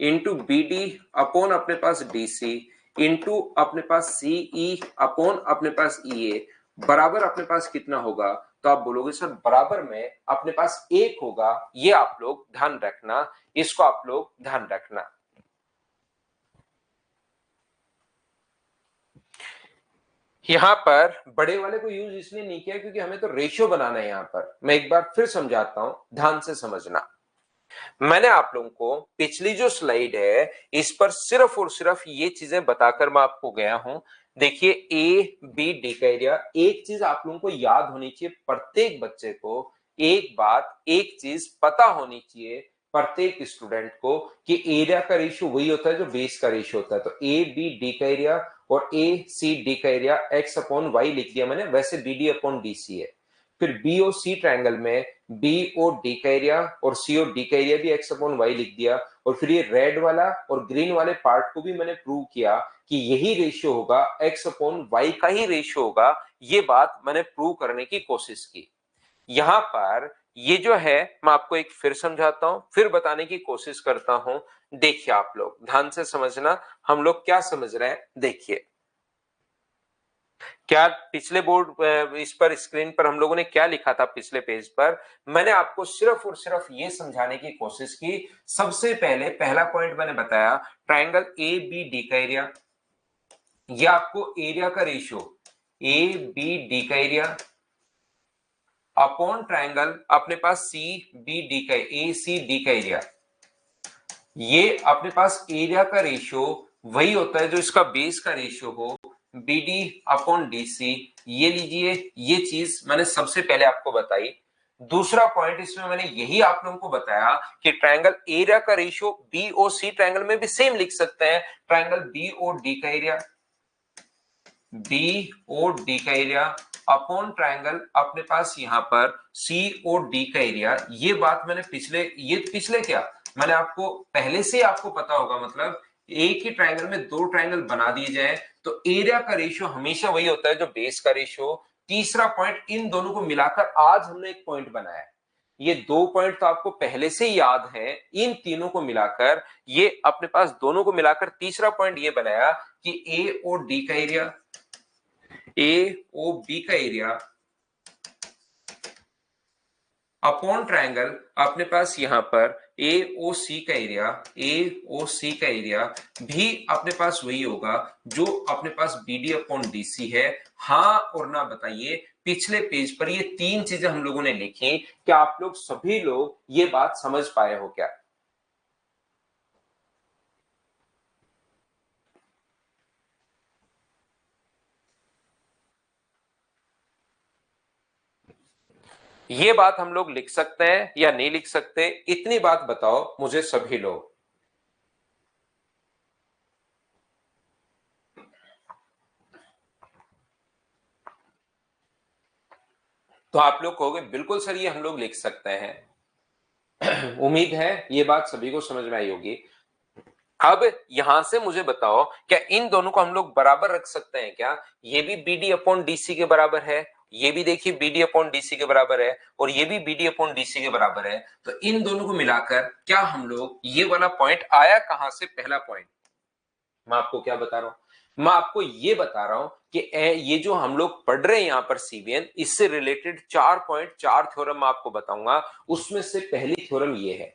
into B D upon अपने पास डी सी इंटू अपने पास सी ई अपॉन अपने पास ई ए बराबर अपने पास कितना होगा। तो आप बोलोगे सर बराबर में अपने पास 1 होगा। ये आप लोग ध्यान रखना, इसको आप लोग ध्यान रखना। यहां पर बड़े वाले को यूज इसलिए नहीं किया क्योंकि हमें तो रेशियो बनाना है। यहां पर मैं एक बार फिर समझाता हूं, ध्यान से समझना। मैंने आप लोगों को पिछली जो स्लाइड है इस पर सिर्फ और सिर्फ ये चीजें बताकर मैं आपको गया हूं। देखिए ए बी डी का एरिया, एक चीज आप लोगों को याद होनी चाहिए, प्रत्येक बच्चे को एक बात, एक चीज पता होनी चाहिए प्रत्येक स्टूडेंट को कि एरिया का रेशियो वही होता है जो बेस का रेशियो होता है। तो ए बी डी का एरिया और ए सी डी का एरिया एक्स अपॉन वाई लिख दिया मैंने, वैसे B D upon D C है। फिर बी ओ सी ट्रायंगल में बी ओ डी का एरिया और सी ओ डी का एरिया भी एक्स अपॉन वाई लिख दिया। और फिर ये रेड वाला और ग्रीन वाले पार्ट को भी मैंने प्रूव किया कि यही रेशियो होगा, एक्स अपॉन वाई का ही रेशियो होगा। ये बात मैंने प्रूव करने की कोशिश की। यहां पर ये जो है मैं आपको एक फिर समझाता हूं, फिर बताने की कोशिश करता हूं। देखिए आप लोग ध्यान से समझना, हम लोग क्या समझ रहे हैं। देखिए क्या पिछले बोर्ड इस पर स्क्रीन पर हम लोगों ने क्या लिखा था पिछले पेज पर, मैंने आपको सिर्फ और सिर्फ ये समझाने की कोशिश की। सबसे पहले पहला पॉइंट मैंने बताया ट्रायंगल ए बी डी का एरिया, ये आपको एरिया का रेशियो ए बी डी का एरिया अपॉन ट्रायंगल अपने पास सी बी डी का ए सी डी का एरिया, ये अपने पास एरिया का रेशियो वही होता है जो इसका बेस का रेशियो हो, B D upon D C. ये लीजिए, ये चीज मैंने सबसे पहले आपको बताई। दूसरा पॉइंट इसमें मैंने यही आप लोगों को बताया कि ट्रायंगल एरिया का ratio B O C triangle में भी सेम लिख सकते हैं, ट्रायंगल बी ओ डी का एरिया, बी ओ डी का एरिया अपॉन ट्रायंगल अपने पास यहां पर सी ओ डी का एरिया। ये बात मैंने पिछले क्या मैंने आपको पहले से आपको पता होगा, मतलब एक ही ट्रायंगल में 2 ट्रायंगल बना दिए जाए तो एरिया का रेशियो हमेशा वही होता है जो बेस का रेशियो। तीसरा पॉइंट, इन दोनों को मिलाकर आज हमने एक पॉइंट बनाया। ये 2 पॉइंट तो आपको पहले से ही याद है, इन तीनों को मिलाकर ये अपने पास दोनों को मिलाकर तीसरा पॉइंट ये बनाया कि ए ओ डी का एरिया, ए ओ बी का एरिया अपॉन ट्रायंगल अपने पास यहां पर ए ओ सी का एरिया, ए ओ सी का एरिया भी अपने पास वही होगा जो अपने पास B D upon D C है। हाँ और ना बताइए, पिछले पेज पर ये 3 चीजें हम लोगों ने लिखी, क्या आप लोग सभी लोग ये बात समझ पाए हो क्या? ये बात हम लोग लिख सकते हैं या नहीं लिख सकते, इतनी बात बताओ मुझे सभी लोग। तो आप लोग कहोगे बिल्कुल सर ये हम लोग लिख सकते हैं। उम्मीद है ये बात सभी को समझ में आई होगी। अब यहां से मुझे बताओ क्या इन दोनों को हम लोग बराबर रख सकते हैं क्या? ये भी बी डी अपॉन डीसी के बराबर है, ये भी देखिए बी डी अपॉन डीसी के बराबर है, और ये भी बी डी अपॉन डीसी के बराबर है। तो इन दोनों को मिलाकर क्या हम लोग, ये वाला पॉइंट आया कहां से? पहला पॉइंट मैं आपको क्या बता रहा हूं, मैं आपको ये बता रहा हूं कि ये जो हम लोग पढ़ रहे हैं यहाँ पर सीबीएन, इससे रिलेटेड 4 थ्योरम मैं आपको बताऊंगा। उसमें से पहली थ्योरम ये है,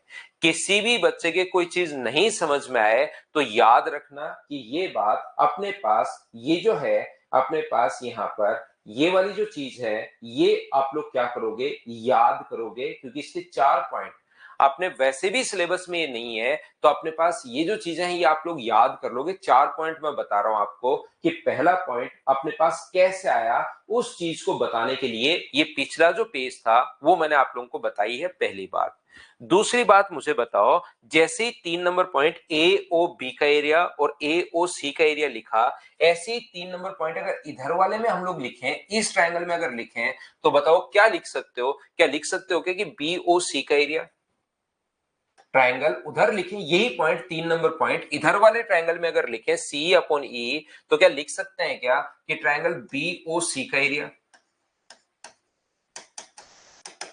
किसी भी बच्चे के कोई चीज नहीं समझ में आए तो याद रखना कि ये बात अपने पास, ये जो है अपने पास यहाँ पर ये वाली जो चीज है, ये आप लोग क्या करोगे, याद करोगे, क्योंकि इसके 4 पॉइंट आपने वैसे भी सिलेबस में ये नहीं है, तो अपने पास ये जो चीजें हैं ये आप लोग याद कर लोगे। 4 पॉइंट मैं बता रहा हूं आपको कि पहला पॉइंट अपने पास कैसे आया, उस चीज को बताने के लिए ये पिछला जो पेज था वो मैंने आप लोगों को बताई है, पहली बात। दूसरी बात मुझे बताओ, जैसे ही 3 number point A O B का एरिया और ए ओ सी का एरिया लिखा, ऐसे ही 3 नंबर पॉइंट अगर इधर वाले में हम लोग लिखें, इस ट्रायंगल में अगर लिखें, तो बताओ क्या लिख सकते हो, क्या लिख सकते हो कि बी ओ सी का एरिया। ट्रायंगल उधर लिखें, यही पॉइंट 3 नंबर पॉइंट इधर वाले ट्रायंगल में अगर लिखें सी अपॉन ई, तो क्या लिख सकते हैं क्या कि ट्रायंगल बी ओ सी का एरिया।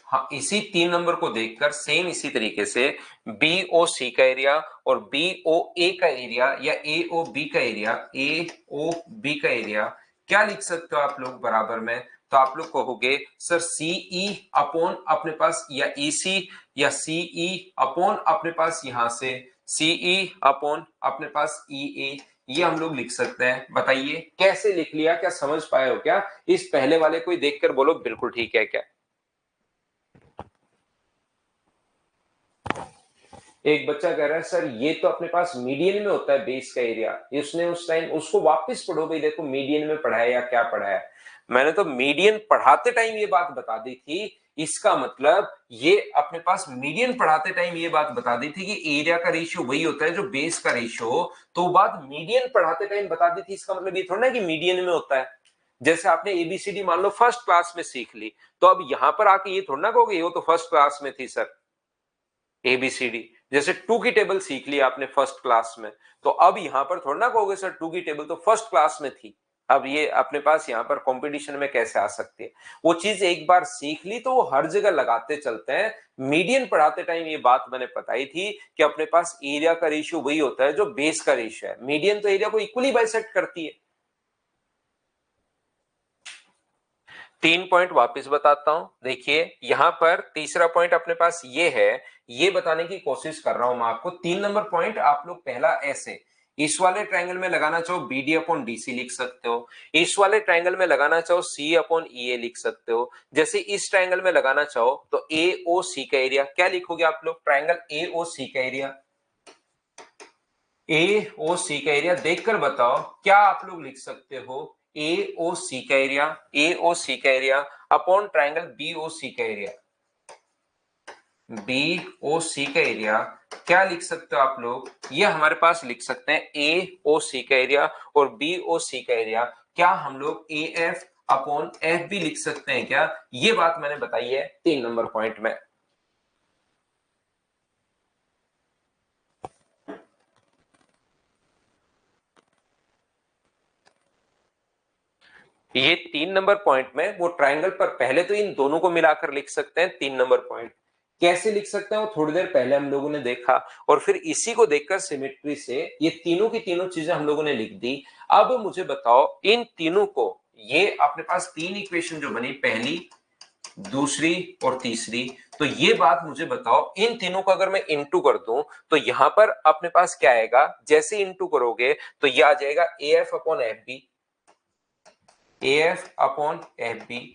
हाँ, इसी 3 नंबर को देखकर सेम इसी तरीके से बी ओ सी का एरिया और बी ओ ए का एरिया या ए ओ बी का एरिया, ए ओ बी का एरिया क्या लिख सकते हो आप लोग बराबर में। तो आप लोग कहोगे सर सीई अपॉन अपने पास या ईसी या सीई अपॉन अपने पास यहां से सीई अपॉन अपने पास ई ए, ये हम लोग लिख सकते हैं। बताइए कैसे लिख लिया, क्या समझ पाए हो क्या। इस पहले वाले को देखकर बोलो बिल्कुल ठीक है क्या। एक बच्चा कह रहा है सर ये तो अपने पास मीडियन में होता है बेस का एरिया, उसने उस टाइम उसको वापस पढ़ो भाई, देखो मीडियन में पढ़ा है या क्या पढ़ा है। मैंने तो मीडियन पढ़ाते टाइम ये बात बता दी थी, इसका मतलब ये अपने पास मीडियन पढ़ाते टाइम ये बात बता दी थी कि एरिया का रेशियो वही होता है जो बेस का रेशियो हो, तो बात मीडियन पढ़ाते टाइम बता दी थी। इसका मतलब ये थोड़ा ना कि मीडियन में होता है। जैसे आपने एबीसीडी मान लो फर्स्ट क्लास में सीख ली, तो अब यहां पर आके ये थोड़ा ना कहोगे वो तो फर्स्ट क्लास में थी सर। एबीसीडी जैसे टू की टेबल सीख ली आपने फर्स्ट क्लास में, तो अब यहां पर थोड़ा ना कहोगे सर टू की टेबल तो फर्स्ट क्लास में थी। अब ये अपने पास यहां पर कंपटीशन में कैसे आ सकती है। वो चीज एक बार सीख ली तो वो हर जगह लगाते चलते हैं। मीडियन पढ़ाते टाइम ये बात मैंने बताई थी कि अपने पास एरिया का रेशियो वही होता है जो बेस का रेशियो है। मीडियन तो एरिया को इक्वली बाइसेक्ट करती है। 3 पॉइंट वापस बताता हूं, देखिए यहां पर तीसरा पॉइंट अपने पास ये है, ये बताने की कोशिश कर रहा हूं मैं आपको। 3 नंबर पॉइंट आप लोग पहला ऐसे इस वाले ट्रायंगल में लगाना चाहो B D upon D C लिख सकते हो, इस वाले ट्रायंगल में लगाना चाहो सी अपॉन ई ए लिख सकते हो, जैसे इस ट्रायंगल में लगाना चाहो तो ए ओ सी का एरिया क्या लिखोगे आप लोग, ट्रायंगल ए ओ सी का एरिया, ए ओ सी का एरिया देखकर बताओ क्या आप लोग लिख सकते हो, ए ओ सी का एरिया, ए ओ सी का area upon triangle B O C का एरिया, बी ओ सी का एरिया क्या लिख सकते हो आप लोग, ये हमारे पास लिख सकते हैं ए ओ सी का एरिया और बी ओ सी का एरिया क्या हम लोग ए एफ अपॉन एफ भी लिख सकते हैं क्या। ये बात मैंने बताई है 3 नंबर पॉइंट में। ये 3 नंबर पॉइंट में वो ट्रायंगल पर पहले तो इन दोनों को मिलाकर लिख सकते हैं 3 नंबर पॉइंट। कैसे लिख सकते हैं वो थोड़ी देर पहले हम लोगों ने देखा, और फिर इसी को देखकर सिमेट्री से ये तीनों की तीनों चीजें हम लोगों ने लिख दी। अब मुझे बताओ इन तीनों को, ये अपने पास 3 इक्वेशन जो बनी, पहली दूसरी और तीसरी, तो ये बात मुझे बताओ इन तीनों को अगर मैं इंटू कर दूं तो यहां पर अपने पास क्या आएगा, जैसे इंटू करोगे तो ये आ जाएगा A F upon F B, A F upon F B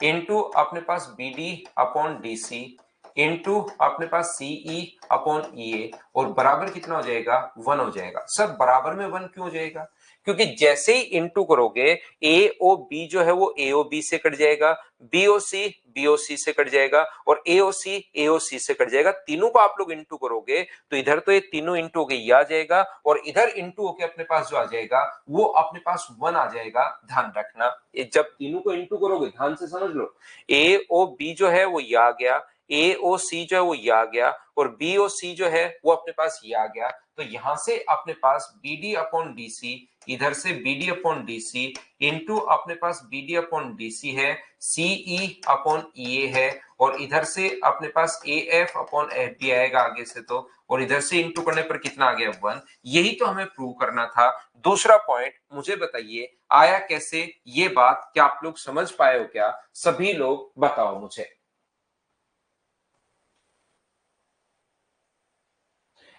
into अपने पास B D upon D C into अपने पास सीई अपॉन ई ए, और बराबर कितना हो जाएगा, 1 हो जाएगा। सर बराबर में 1 क्यों हो जाएगा, क्योंकि जैसे ही इंटू करोगे ए ओ बी जो है वो ए ओ बी से कट जाएगा, बी ओ सी से कट जाएगा और ए ओ सी से कट जाएगा। तीनों को आप लोग इंटू करोगे तो इधर तो ये तीनों इंटू होके ये आ जाएगा और इधर इंटू होके अपने पास जो आ जाएगा वो अपने पास 1 आ जाएगा। ध्यान रखना, जब तीनों को इंटू करोगे ध्यान से समझ लो, ए ओ बी जो है वो ये आ गया, ए ओ सी जो है वो ये आ गया और बी ओ सी जो है वो अपने पास ये आ गया। तो यहां से अपने पास B D upon D C, इधर से B D upon D C into अपने पास B D upon D C है, सी ई अपॉन ई ए है, और इधर से अपने पास A F upon F B आएगा आगे से, तो और इधर से इंटू करने पर कितना आ गया 1। यही तो हमें प्रूव करना था। दूसरा पॉइंट मुझे बताइए आया कैसे, ये बात क्या आप लोग समझ पाए हो क्या? सभी लोग बताओ मुझे।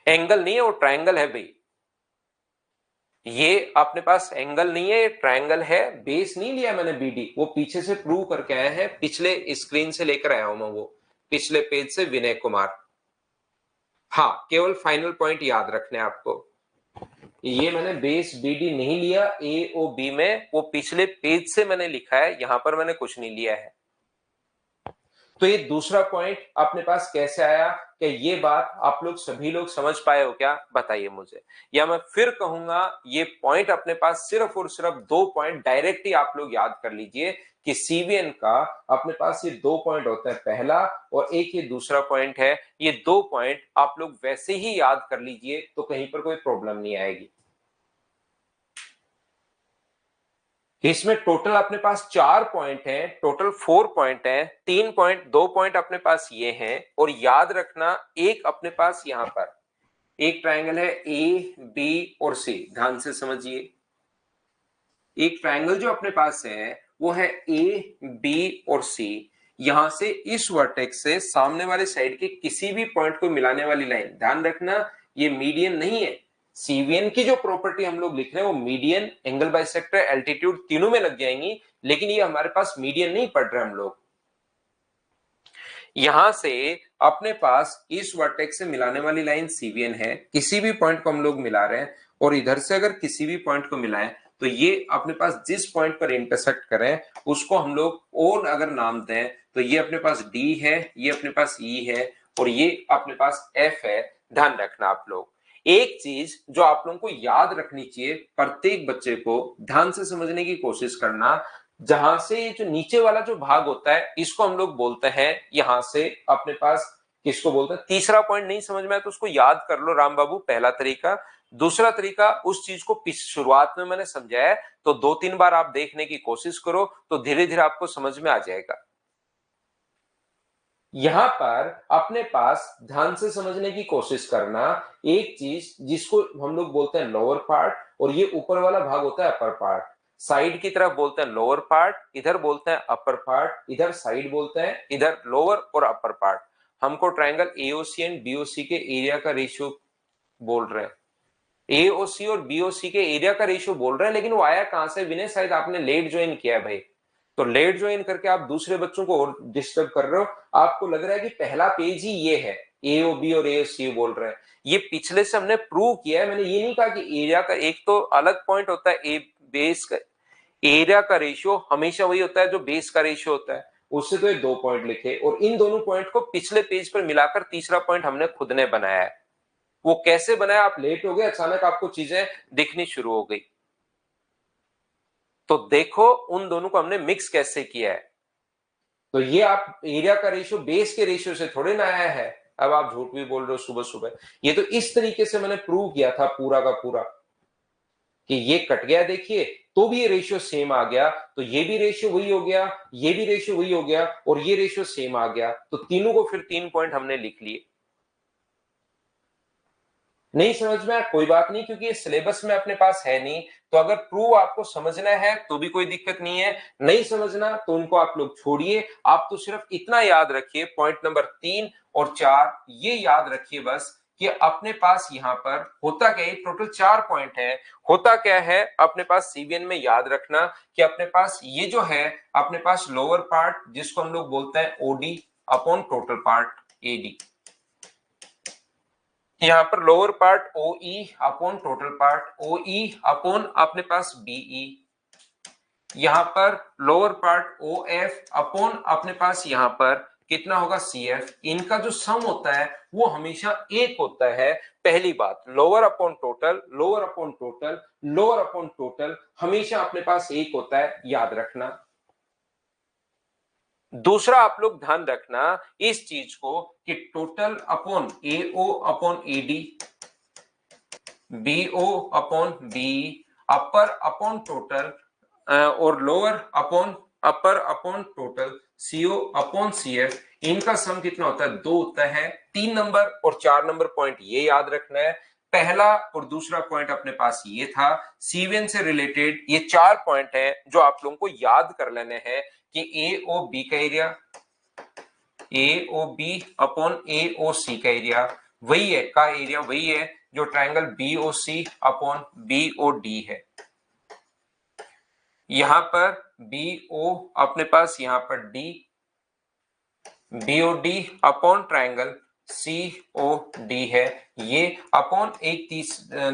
एंगल नहीं है, वो ट्रायंगल है भाई। ये अपने पास एंगल नहीं है, ये ट्रायंगल है। बेस नहीं लिया मैंने बीडी, वो पीछे से प्रूव करके आए हैं, पिछले स्क्रीन से लेकर आया हूं मैं, वो पिछले पेज से विनय कुमार। हाँ, केवल फाइनल पॉइंट याद रखने आपको, ये मैंने बेस बीडी नहीं लिया ए ओ बी में, वो पिछले पेज से मैंने लिखा है, यहां पर मैंने कुछ नहीं लिया है। तो ये दूसरा पॉइंट अपने पास कैसे आया? क्या ये बात आप लोग सभी लोग समझ पाए हो क्या? बताइए मुझे। या मैं फिर कहूंगा, ये पॉइंट अपने पास सिर्फ और सिर्फ 2 पॉइंट डायरेक्टली आप लोग याद कर लीजिए कि सीवीएन का अपने पास ये 2 पॉइंट होता है, पहला और एक ये दूसरा पॉइंट है। ये 2 पॉइंट आप लोग वैसे ही याद कर लीजिए तो कहीं पर कोई प्रॉब्लम नहीं आएगी। इसमें टोटल अपने पास 4 पॉइंट हैं, टोटल 4 पॉइंट हैं, 3 पॉइंट 2 पॉइंट अपने पास ये हैं, और याद रखना एक अपने पास यहां पर एक ट्रायंगल है ए बी और सी, ध्यान से समझिए। एक ट्रायंगल जो अपने पास है वो है ए बी और सी। यहां से इस वर्टेक्स से सामने वाले साइड के किसी भी पॉइंट को मिलाने वाली लाइन, ध्यान रखना ये मीडियन नहीं है। सीवीएन की जो प्रॉपर्टी हम लोग लिख रहे हैं वो मीडियन, एंगल बाइसेक्टर, एल्टीट्यूड तीनों में लग जाएंगी, लेकिन ये हमारे पास मीडियन नहीं पढ़ रहे हम लोग। यहां से अपने पास इस वर्टेक्स से मिलाने वाली लाइन सीवीएन है, किसी भी पॉइंट को हम लोग मिला रहे हैं, और इधर से अगर किसी भी पॉइंट को मिलाएं तो ये अपने पास जिस पॉइंट पर इंटरसेक्ट करें उसको हम लोग और अगर नाम दें तो ये अपने पास डी है, ये अपने पास ई है, और ये अपने पास एफ है। ध्यान रखना आप लोग, एक चीज जो आप लोगों को याद रखनी चाहिए, प्रत्येक बच्चे को ध्यान से समझने की कोशिश करना, जहां से ये जो नीचे वाला जो भाग होता है इसको हम लोग बोलते हैं, यहां से अपने पास किसको बोलते हैं? तीसरा पॉइंट नहीं समझ में आया तो उसको याद कर लो राम बाबू, पहला तरीका। दूसरा तरीका, उस चीज को शुरुआत में मैंने समझाया तो 2-3 बार आप देखने की कोशिश करो तो धीरे धीरे आपको समझ में आ जाएगा। यहां पर अपने पास ध्यान से समझने की कोशिश करना, एक चीज जिसको हम लोग बोलते हैं लोअर पार्ट, और ये ऊपर वाला भाग होता है अपर पार्ट। साइड की तरफ बोलते हैं लोअर पार्ट, इधर बोलते हैं अपर पार्ट, इधर साइड बोलते हैं, इधर लोअर और अपर पार्ट। हमको ट्रायंगल एओसी एंड बीओसी के एरिया का रेशियो बोल रहे हैं, एओसी और बीओसी के एरिया का रेशियो बोल रहे हैं, लेकिन वो आया कहां से विनय? शायद आपने लेट ज्वाइन किया है भाई, तो लेट ज्वाइन करके आप दूसरे बच्चों को और डिस्टर्ब कर रहे हो। आपको लग रहा है कि पहला पेज ही ये है, ए ओ बी और ए सी बोल रहे हैं। ये पिछले से हमने प्रूव किया है, मैंने ये नहीं कहा कि एरिया का एक तो अलग पॉइंट होता है, ए बेस का एरिया का रेशियो हमेशा वही होता है जो बेस का रेशियो होता है, उससे तो ये 2 पॉइंट लिखे, और इन दोनों पॉइंट को पिछले पेज पर मिलाकर तीसरा पॉइंट हमने खुद ने बनाया है। वो कैसे बनाया? आप लेट हो गए, अचानक आपको चीजें दिखनी शुरू हो गई, तो देखो उन दोनों को हमने मिक्स कैसे किया है। तो ये आप एरिया का रेशियो बेस के रेशियो से थोड़े ना आया है, अब आप झूठ भी बोल रहे हो सुबह सुबह। ये तो इस तरीके से मैंने प्रूव किया था पूरा का पूरा कि ये कट गया, देखिए तो भी ये रेशियो सेम आ गया, तो ये भी रेशियो वही हो गया, ये भी रेशियो वही हो गया, और ये रेशियो सेम आ गया, तो तीनों को फिर 3 पॉइंट हमने लिख लिए। नहीं समझ में आया कोई बात नहीं, क्योंकि ये सिलेबस में अपने पास है नहीं, तो अगर प्रूव आपको समझना है तो भी कोई दिक्कत नहीं है, नहीं समझना तो उनको आप लोग छोड़िए। आप तो सिर्फ इतना याद रखिए, पॉइंट नंबर 3 और 4 ये याद रखिए बस, कि अपने पास यहां पर होता क्या है, टोटल 4 पॉइंट है। होता क्या है अपने पास सीवीएन में, याद रखना कि अपने पास ये जो है अपने पास लोअर पार्ट जिसको हम लोग बोलते हैं OD upon total part AD, यहां पर lower part O E upon total part O E upon अपने पास बीई, यहां पर lower part O F upon अपने पास यहां पर कितना होगा सी एफ। इनका जो सम होता है वो हमेशा एक होता है। पहली बात, lower upon total, lower upon total, lower upon total हमेशा अपने पास एक होता है, याद रखना। दूसरा आप लोग ध्यान रखना इस चीज को कि total upon A O upon A D, B O upon B, upper upon total और lower upon upper upon total, C O upon C F, इनका सम कितना होता है? 2 होता है। 3 नंबर और 4 नंबर पॉइंट ये याद रखना है। पहला और दूसरा पॉइंट अपने पास ये था। सीवीएन से रिलेटेड ये 4 पॉइंट है जो आप लोगों को याद कर लेने हैं कि ए ओ बी का area, A O B upon A O C का एरिया वही है, का एरिया वही है जो triangle B O C upon B O D है। यहां पर बी ओ अपने पास, यहां पर D, B O D upon triangle C O D है ये, अपॉन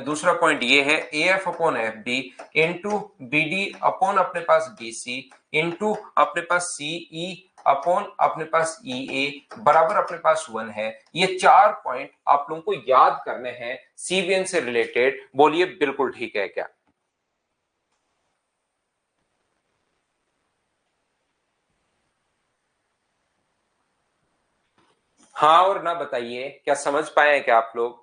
दूसरा पॉइंट ये है A F upon F D into B D upon अपने पास बी सी इंटू अपने पास सी ई अपॉन अपने पास ई ए बराबर अपने पास 1 है। ये 4 पॉइंट आप लोगों को याद करने हैं सीवीएन से रिलेटेड। बोलिए बिल्कुल ठीक है क्या? हाँ और ना बताइए, क्या समझ पाए हैं क्या आप लोग?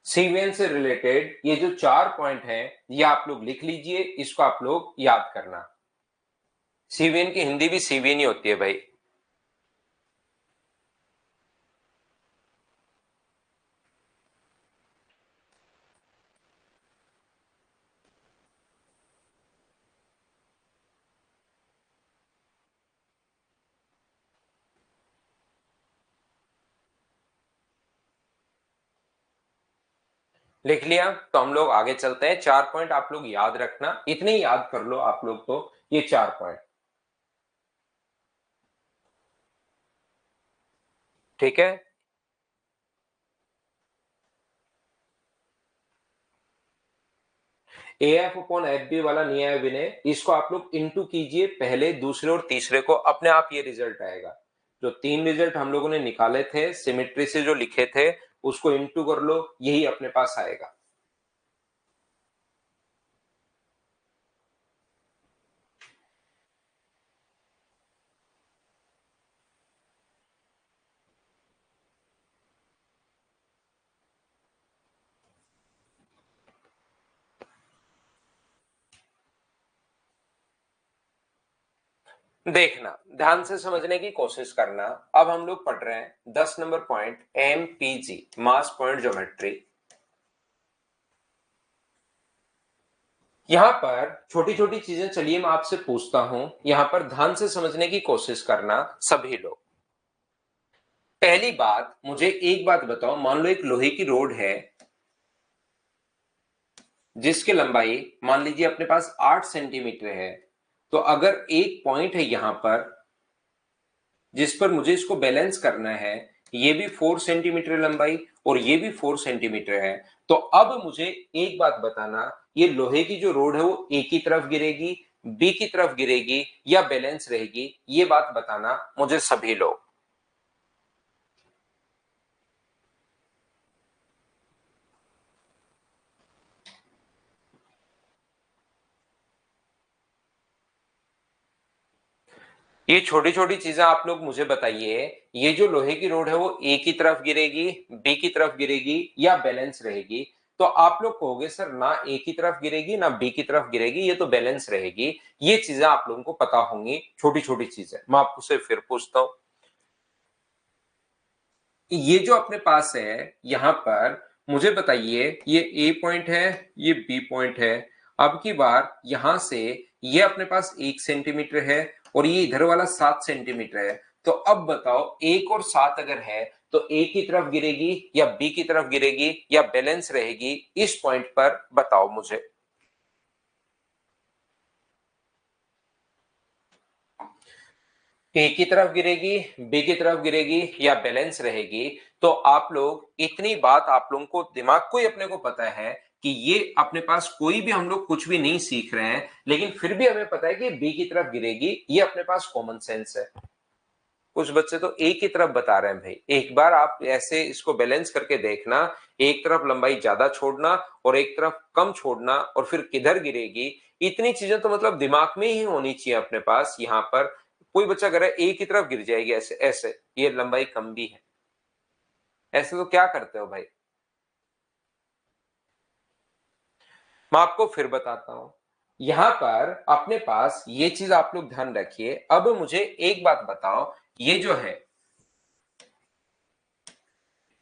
सीवीएन से रिलेटेड ये जो 4 पॉइंट हैं ये आप लोग लिख लीजिए, इसको आप लोग याद करना। सीवीएन की हिंदी भी सीवीएन ही होती है भाई। लिख लिया तो हम लोग आगे चलते हैं। 4 पॉइंट आप लोग याद रखना, इतने ही याद कर लो आप लोग को, ये 4 पॉइंट। ठीक है। A F upon F B वाला नहीं है विनय, इसको आप लोग इंटू कीजिए, पहले दूसरे और तीसरे को, अपने आप ये रिजल्ट आएगा। जो 3 रिजल्ट हम लोगों ने निकाले थे सिमेट्री से जो लिखे थे उसको इंटू कर लो, यही अपने पास आएगा। देखना, ध्यान से समझने की कोशिश करना। अब हम लोग पढ़ रहे हैं 10 नंबर पॉइंट एमपीजी, मास पॉइंट ज्योमेट्री। यहां पर छोटी छोटी चीजें, चलिए मैं आपसे पूछता हूं, यहां पर ध्यान से समझने की कोशिश करना सभी लोग। पहली बात, मुझे एक बात बताओ, मान लो एक लोहे की रोड है जिसकी लंबाई मान लीजिए अपने पास 8 सेंटीमीटर है, तो अगर एक पॉइंट है यहां पर जिस पर मुझे इसको बैलेंस करना है, ये भी 4 सेंटीमीटर लंबाई और ये भी 4 सेंटीमीटर है, तो अब मुझे एक बात बताना, ये लोहे की जो रोड है वो ए की तरफ गिरेगी, बी की तरफ गिरेगी या बैलेंस रहेगी, ये बात बताना मुझे सभी लोग। ये छोटी छोटी चीजें आप लोग मुझे बताइए, ये जो लोहे की रोड है वो ए की तरफ गिरेगी, बी की तरफ गिरेगी या बैलेंस रहेगी? तो आप लोग कहोगे सर ना ए की तरफ गिरेगी ना बी की तरफ गिरेगी, ये तो बैलेंस रहेगी। ये चीजें आप लोगों को पता होंगी, छोटी छोटी चीजें। मैं आपसे फिर पूछता हूं, ये जो अपने पास है यहां पर, मुझे बताइए ये ए पॉइंट है, ये बी पॉइंट है। अब की बार यहां से ये अपने पास 1 सेंटीमीटर है और ये इधर वाला 7 सेंटीमीटर है। तो अब बताओ 1 और 7 अगर है तो ए की तरफ गिरेगी या बी की तरफ गिरेगी या बैलेंस रहेगी, इस पॉइंट पर बताओ मुझे। ए की तरफ गिरेगी, बी की तरफ गिरेगी या बैलेंस रहेगी? तो आप लोग, इतनी बात आप लोगों को दिमाग को ही अपने को पता है कि ये अपने पास कोई भी, हम लोग कुछ भी नहीं सीख रहे हैं, लेकिन फिर भी हमें पता है कि बी की तरफ गिरेगी, ये अपने पास कॉमन सेंस है। कुछ बच्चे तो एक ही तरफ बता रहे हैं भाई। एक बार आप ऐसे इसको बैलेंस करके देखना, एक तरफ लंबाई ज्यादा छोड़ना और एक तरफ कम छोड़ना और फिर किधर गिरेगी, इतनी चीजें तो मतलब दिमाग में ही होनी चाहिए अपने पास। यहाँ पर कोई बच्चा कह रहा है एक ही तरफ गिर जाएगी, ऐसे ऐसे ये लंबाई कम भी है, ऐसे तो क्या करते हो भाई। मैं आपको फिर बताता हूं, यहां पर अपने पास ये चीज आप लोग ध्यान रखिए। अब मुझे एक बात बताओ, ये जो है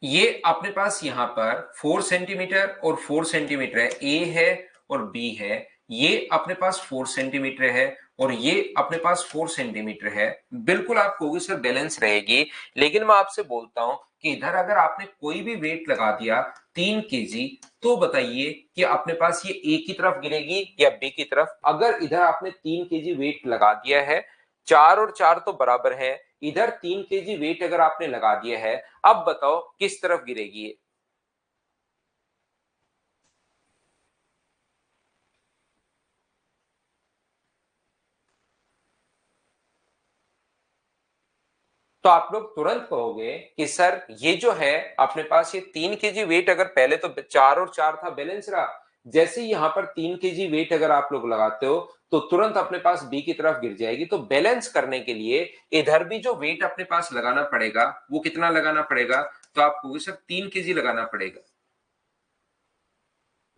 ये अपने पास यहां पर 4 सेंटीमीटर और 4 सेंटीमीटर है, ए है और बी है। ये अपने पास 4 सेंटीमीटर है और ये अपने पास 4 सेंटीमीटर है। बिल्कुल आप कहोगे सर बैलेंस रहेगी, लेकिन मैं आपसे बोलता हूं कि इधर अगर आपने कोई भी वेट लगा दिया 3 kg, तो बताइए कि अपने पास ये ए की तरफ गिरेगी या बी की तरफ। अगर इधर आपने 3 kg वेट लगा दिया है, 4 और 4 तो बराबर है, इधर 3 kg वेट अगर आपने लगा दिया है, अब बताओ किस तरफ गिरेगी ये। तो आप लोग तुरंत कहोगे कि सर ये जो है अपने पास ये 3 kg वेट, अगर पहले तो 4 और 4 था बैलेंस रहा, जैसे ही यहां पर 3 kg वेट अगर आप लोग लगाते हो तो तुरंत अपने पास बी की तरफ गिर जाएगी। तो बैलेंस करने के लिए इधर भी जो वेट अपने पास लगाना पड़ेगा वो कितना लगाना पड़ेगा, तो आप कहोगे सर 3 kg लगाना पड़ेगा।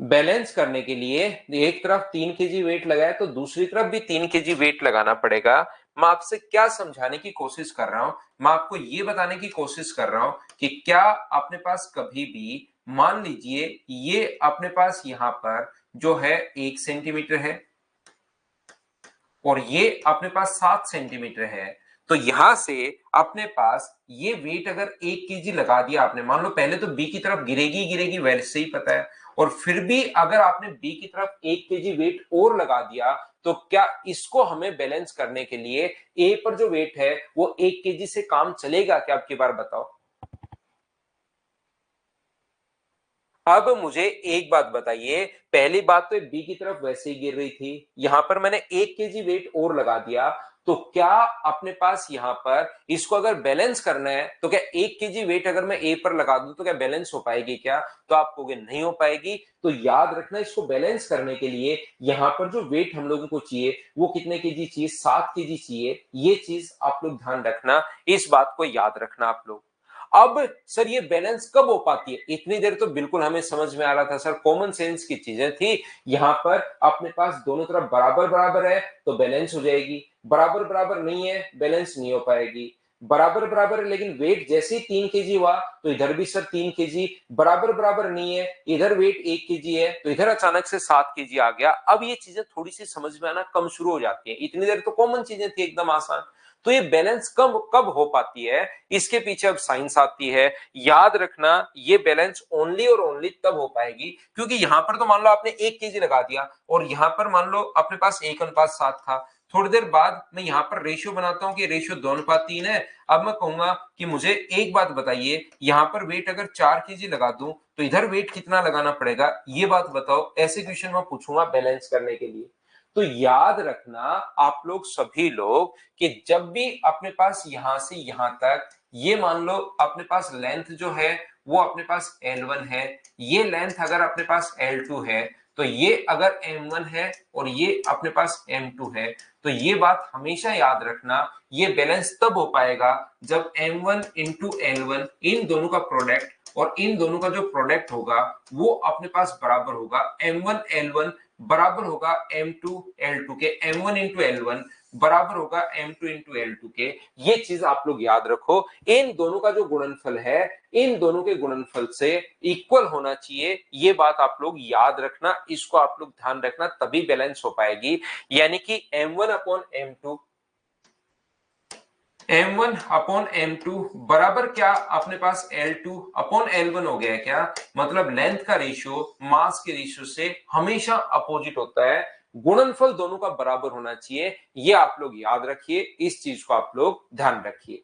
बैलेंस करने के लिए एक तरफ 3 kg वेट लगाए तो दूसरी तरफ भी 3 kg वेट लगाना पड़ेगा। मैं आपसे क्या समझाने की कोशिश कर रहा हूं, मैं आपको ये बताने की कोशिश कर रहा हूं कि क्या अपने पास कभी भी मान लीजिए ये अपने पास यहां पर जो है 1 सेंटीमीटर है और ये अपने पास 7 सेंटीमीटर है, तो यहां से अपने पास ये वेट अगर 1 kg लगा दिया आपने, मान लो पहले तो बी की तरफ गिरेगी गिरेगी वैसे ही पता है, और फिर भी अगर आपने बी की तरफ 1 kg वेट और लगा दिया, तो क्या इसको हमें बैलेंस करने के लिए ए पर जो वेट है वो 1 kg से काम चलेगा क्या, आपकी बार बताओ। अब मुझे एक बात बताइए, पहली बात तो बी की तरफ वैसे ही गिर रही थी, यहां पर मैंने 1 kg वेट और लगा दिया, तो क्या अपने पास यहां पर इसको अगर बैलेंस करना है तो क्या 1 kg वेट अगर मैं ए पर लगा दूं तो क्या बैलेंस हो पाएगी क्या, तो आप कहोगे नहीं हो पाएगी। तो याद रखना इसको बैलेंस करने के लिए यहां पर जो वेट हम लोगों को चाहिए वो कितने केजी चाहिए, 7 kg चाहिए। ये चीज आप लोग ध्यान रखना, इस बात को याद रखना आप लोग। अब सर ये बैलेंस कब हो पाती है, इतनी देर तो बिल्कुल हमें समझ में आ रहा था सर, कॉमन सेंस की चीजें थी। यहां पर अपने पास दोनों तरफ बराबर बराबर है तो बैलेंस हो जाएगी, बराबर बराबर नहीं है बैलेंस नहीं हो पाएगी। बराबर बराबर है लेकिन वेट जैसे ही 3 kg हुआ तो इधर भी सर 3 kg, बराबर बराबर नहीं है, इधर वेट 1 kg है तो इधर अचानक से 7 kg आ गया। अब ये चीजें थोड़ी सी समझ में आना कम शुरू हो जाती है, इतनी देर तो कॉमन चीजें थी एकदम आसान। तो ये बैलेंस कब कब हो पाती है, इसके पीछे अब साइंस आती है। याद रखना ये बैलेंस ओनली और ओनली तब हो पाएगी क्योंकि यहां पर तो मान लो आपने 1 kg लगा दिया और यहां पर मान लो अपने पास 1:7 था। थोड़ी देर बाद मैं यहां पर रेशियो बनाता हूं कि रेशियो 2:3 है। अब मैं कहूंगा कि मुझे एक बात बताइए, यहां पर वेट अगर 4 kg लगा दूं तो इधर वेट कितना लगाना पड़ेगा, ये बात बताओ। ऐसे क्वेश्चन मैं पूछूंगा बैलेंस करने के लिए। तो याद रखना आप लोग सभी लोग कि जब भी अपने पास यहां से यहां तक, ये मान लो अपने पास लेंथ जो है वो अपने पास L1 है, ये लेंथ अगर अपने पास L2 है, तो ये अगर M1 है और ये अपने पास M2 है, तो ये बात हमेशा याद रखना, ये बैलेंस तब हो पाएगा जब M1 इंटू L1 इन दोनों का प्रोडक्ट और इन दोनों का जो प्रोडक्ट होगा वो अपने पास बराबर होगा। M1 L1 बराबर होगा M2 L2 के, M1 इंटू L1 बराबर होगा M2 इंटू L2 के। ये चीज आप लोग याद रखो, इन दोनों का जो गुणनफल है इन दोनों के गुणनफल से इक्वल होना चाहिए, ये बात आप लोग याद रखना, इसको आप लोग ध्यान रखना, तभी बैलेंस हो पाएगी। यानी कि M1 upon M2, M1 upon M2 बराबर क्या अपने पास L2 अपॉन L1 हो गया है क्या, मतलब लेंथ का रेशियो मास के रेशियो से हमेशा अपोजिट होता है, गुणनफल दोनों का बराबर होना चाहिए। ये आप लोग याद रखिए, इस चीज को आप लोग ध्यान रखिए।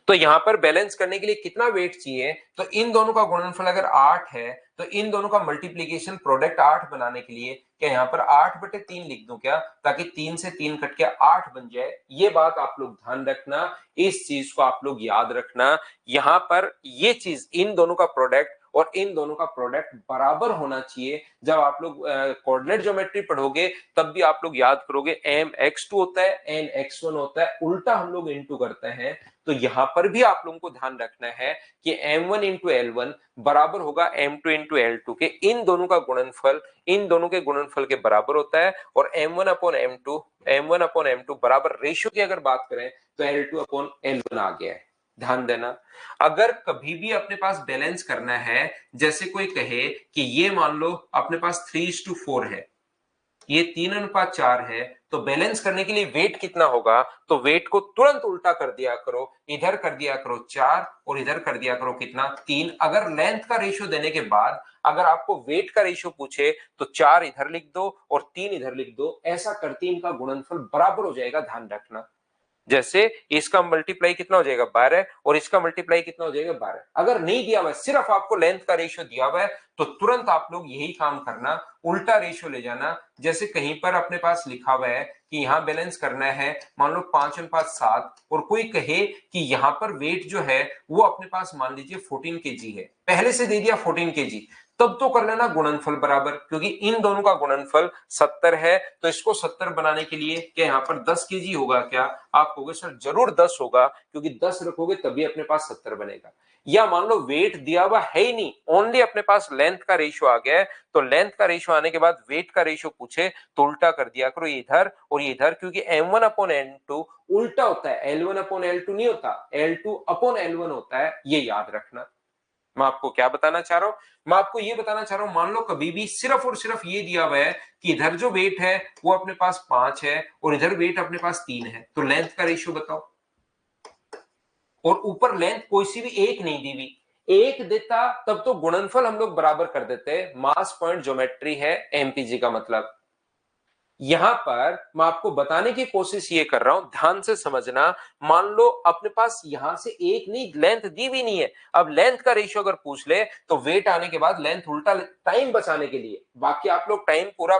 तो यहां पर बैलेंस करने के लिए कितना वेट चाहिए, तो इन दोनों का गुणनफल अगर 8 है तो इन दोनों का मल्टीप्लीकेशन प्रोडक्ट 8 बनाने के लिए क्या यहां पर 8/3 लिख दूं क्या, ताकि 3 से 3 कट के 8 बन जाए। ये बात आप लोग ध्यान रखना, इस चीज को आप लोग याद रखना। यहां पर ये चीज इन दोनों का प्रोडक्ट और इन दोनों का प्रोडक्ट बराबर होना चाहिए। जब आप लोग कोऑर्डिनेट ज्योमेट्री पढ़ोगे तब भी आप लोग याद करोगे mx2 होता है nx1 होता है, उल्टा हम लोग इनटू करते हैं। तो यहां पर भी आप लोगों को ध्यान रखना है कि m1 इंटू L1 बराबर होगा m2 इंटू L2 के, इन दोनों का गुणनफल इन दोनों के गुणनफल के बराबर होता है। और m1 अपॉन m2 बराबर रेशियो की अगर बात करें तो L2 अपॉन L1 आ गया है। ध्यान देना, अगर कभी भी अपने पास बैलेंस करना है, जैसे कोई कहे कि ये मान लो अपने पास 3:4 है, ये 3:4 है, तो बैलेंस करने के लिए वेट कितना होगा, तो वेट को तुरंत उल्टा कर दिया करो, इधर कर दिया करो 4 और इधर कर दिया करो कितना 3। अगर लेंथ का रेशियो देने के बाद अगर आपको वेट का रेशियो पूछे तो 4 इधर लिख दो और 3 इधर लिख दो, ऐसा करते इनका गुणनफल बराबर हो जाएगा। ध्यान रखना, जैसे इसका मल्टीप्लाई कितना हो जाएगा 12 और इसका मल्टीप्लाई कितना हो जाएगा 12। अगर नहीं दिया हुआ है, सिर्फ आपको लेंथ का रेशियो दिया हुआ है, तो तुरंत आप लोग यही काम करना, उल्टा रेशियो ले जाना। जैसे कहीं पर अपने पास लिखा हुआ है कि यहां बैलेंस करना है, मान लो 5:7 और कोई कहे कि यहां पर वेट जो है वो अपने पास मान लीजिए 14 केजी है, पहले से दे दिया 14 केजी, तब तो कर लेना गुणनफल बराबर, क्योंकि इन दोनों का गुणनफल 70 है। तो इसको 70 बनाने के लिए क्या यहाँ पर 10 केजी होगा क्या, आप कहोगे सर जरूर 10 होगा, क्योंकि 10 रखोगे तभी अपने पास 70 बनेगा। या मान लो वेट दिया हुआ है ही नहीं, ओनली अपने पास लेंथ का रेशियो आ गया है, तो लेंथ का रेशियो आने के बाद वेट का रेशियो पूछे तो उल्टा कर दिया करो, इधर और ये इधर, क्योंकि m1 अपॉन n2 उल्टा होता है, L1 अपॉन L2 नहीं होता, L2 अपॉन L1 होता है, ये याद रखना। मैं आपको क्या बताना चाह रहा हूं, मैं आपको ये बताना चाह रहा हूं, मान लो कभी भी सिर्फ और सिर्फ ये दिया हुआ है कि इधर जो वेट है वो अपने पास 5 है और इधर वेट अपने पास 3 है, तो लेंथ का रेशियो बताओ। और ऊपर लेंथ कोई सी भी एक नहीं दी हुई, एक देता तब तो गुणनफल हम लोग बराबर कर देते। मास पॉइंट ज्योमेट्री है एमपीजी का मतलब। यहां पर मैं आपको बताने की कोशिश ये कर रहा हूं, ध्यान से समझना। मान लो अपने पास यहां से एक नहीं, लेंथ दी भी नहीं है, अब लेंथ का रेशियो अगर पूछ ले तो वेट आने के बाद लेंथ उल्टा, टाइम बचाने के लिए। बाकी आप लोग टाइम पूरा,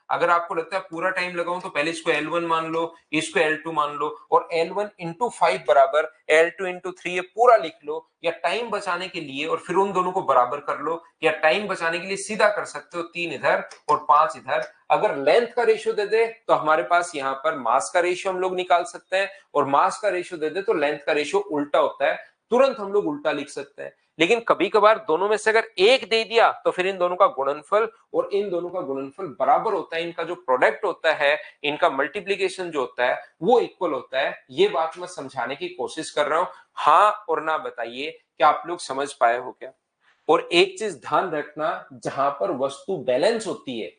अगर आपको लगता है पूरा टाइम लगाऊं तो पहले इसको L1 मान लो, इसको L2 मान लो, और L1 इंटू 5 बराबर L2 इंटू 3 ये पूरा लिख लो, या टाइम बचाने के लिए और फिर उन दोनों को बराबर कर लो, या टाइम बचाने के लिए सीधा कर सकते हो 3 इधर और 5 इधर। अगर लेंथ का रेशियो दे दे तो हमारे पास यहां पर मास का रेशियो हम लोग निकाल सकते हैं, और मास का रेशियो दे दे तो लेंथ का रेशियो उल्टा होता है, तुरंत हम लोग उल्टा लिख सकते हैं। लेकिन कभी कभार दोनों में से अगर एक दे दिया तो फिर इन दोनों का गुणनफल और इन दोनों का गुणनफल बराबर होता है, इनका जो प्रोडक्ट होता है, इनका मल्टीप्लीकेशन जो होता है वो इक्वल होता है। ये बात मैं समझाने की कोशिश कर रहा हूं, हाँ और ना बताइए क्या आप लोग समझ पाए हो क्या। और एक चीज ध्यान रखना, जहां पर वस्तु बैलेंस होती है,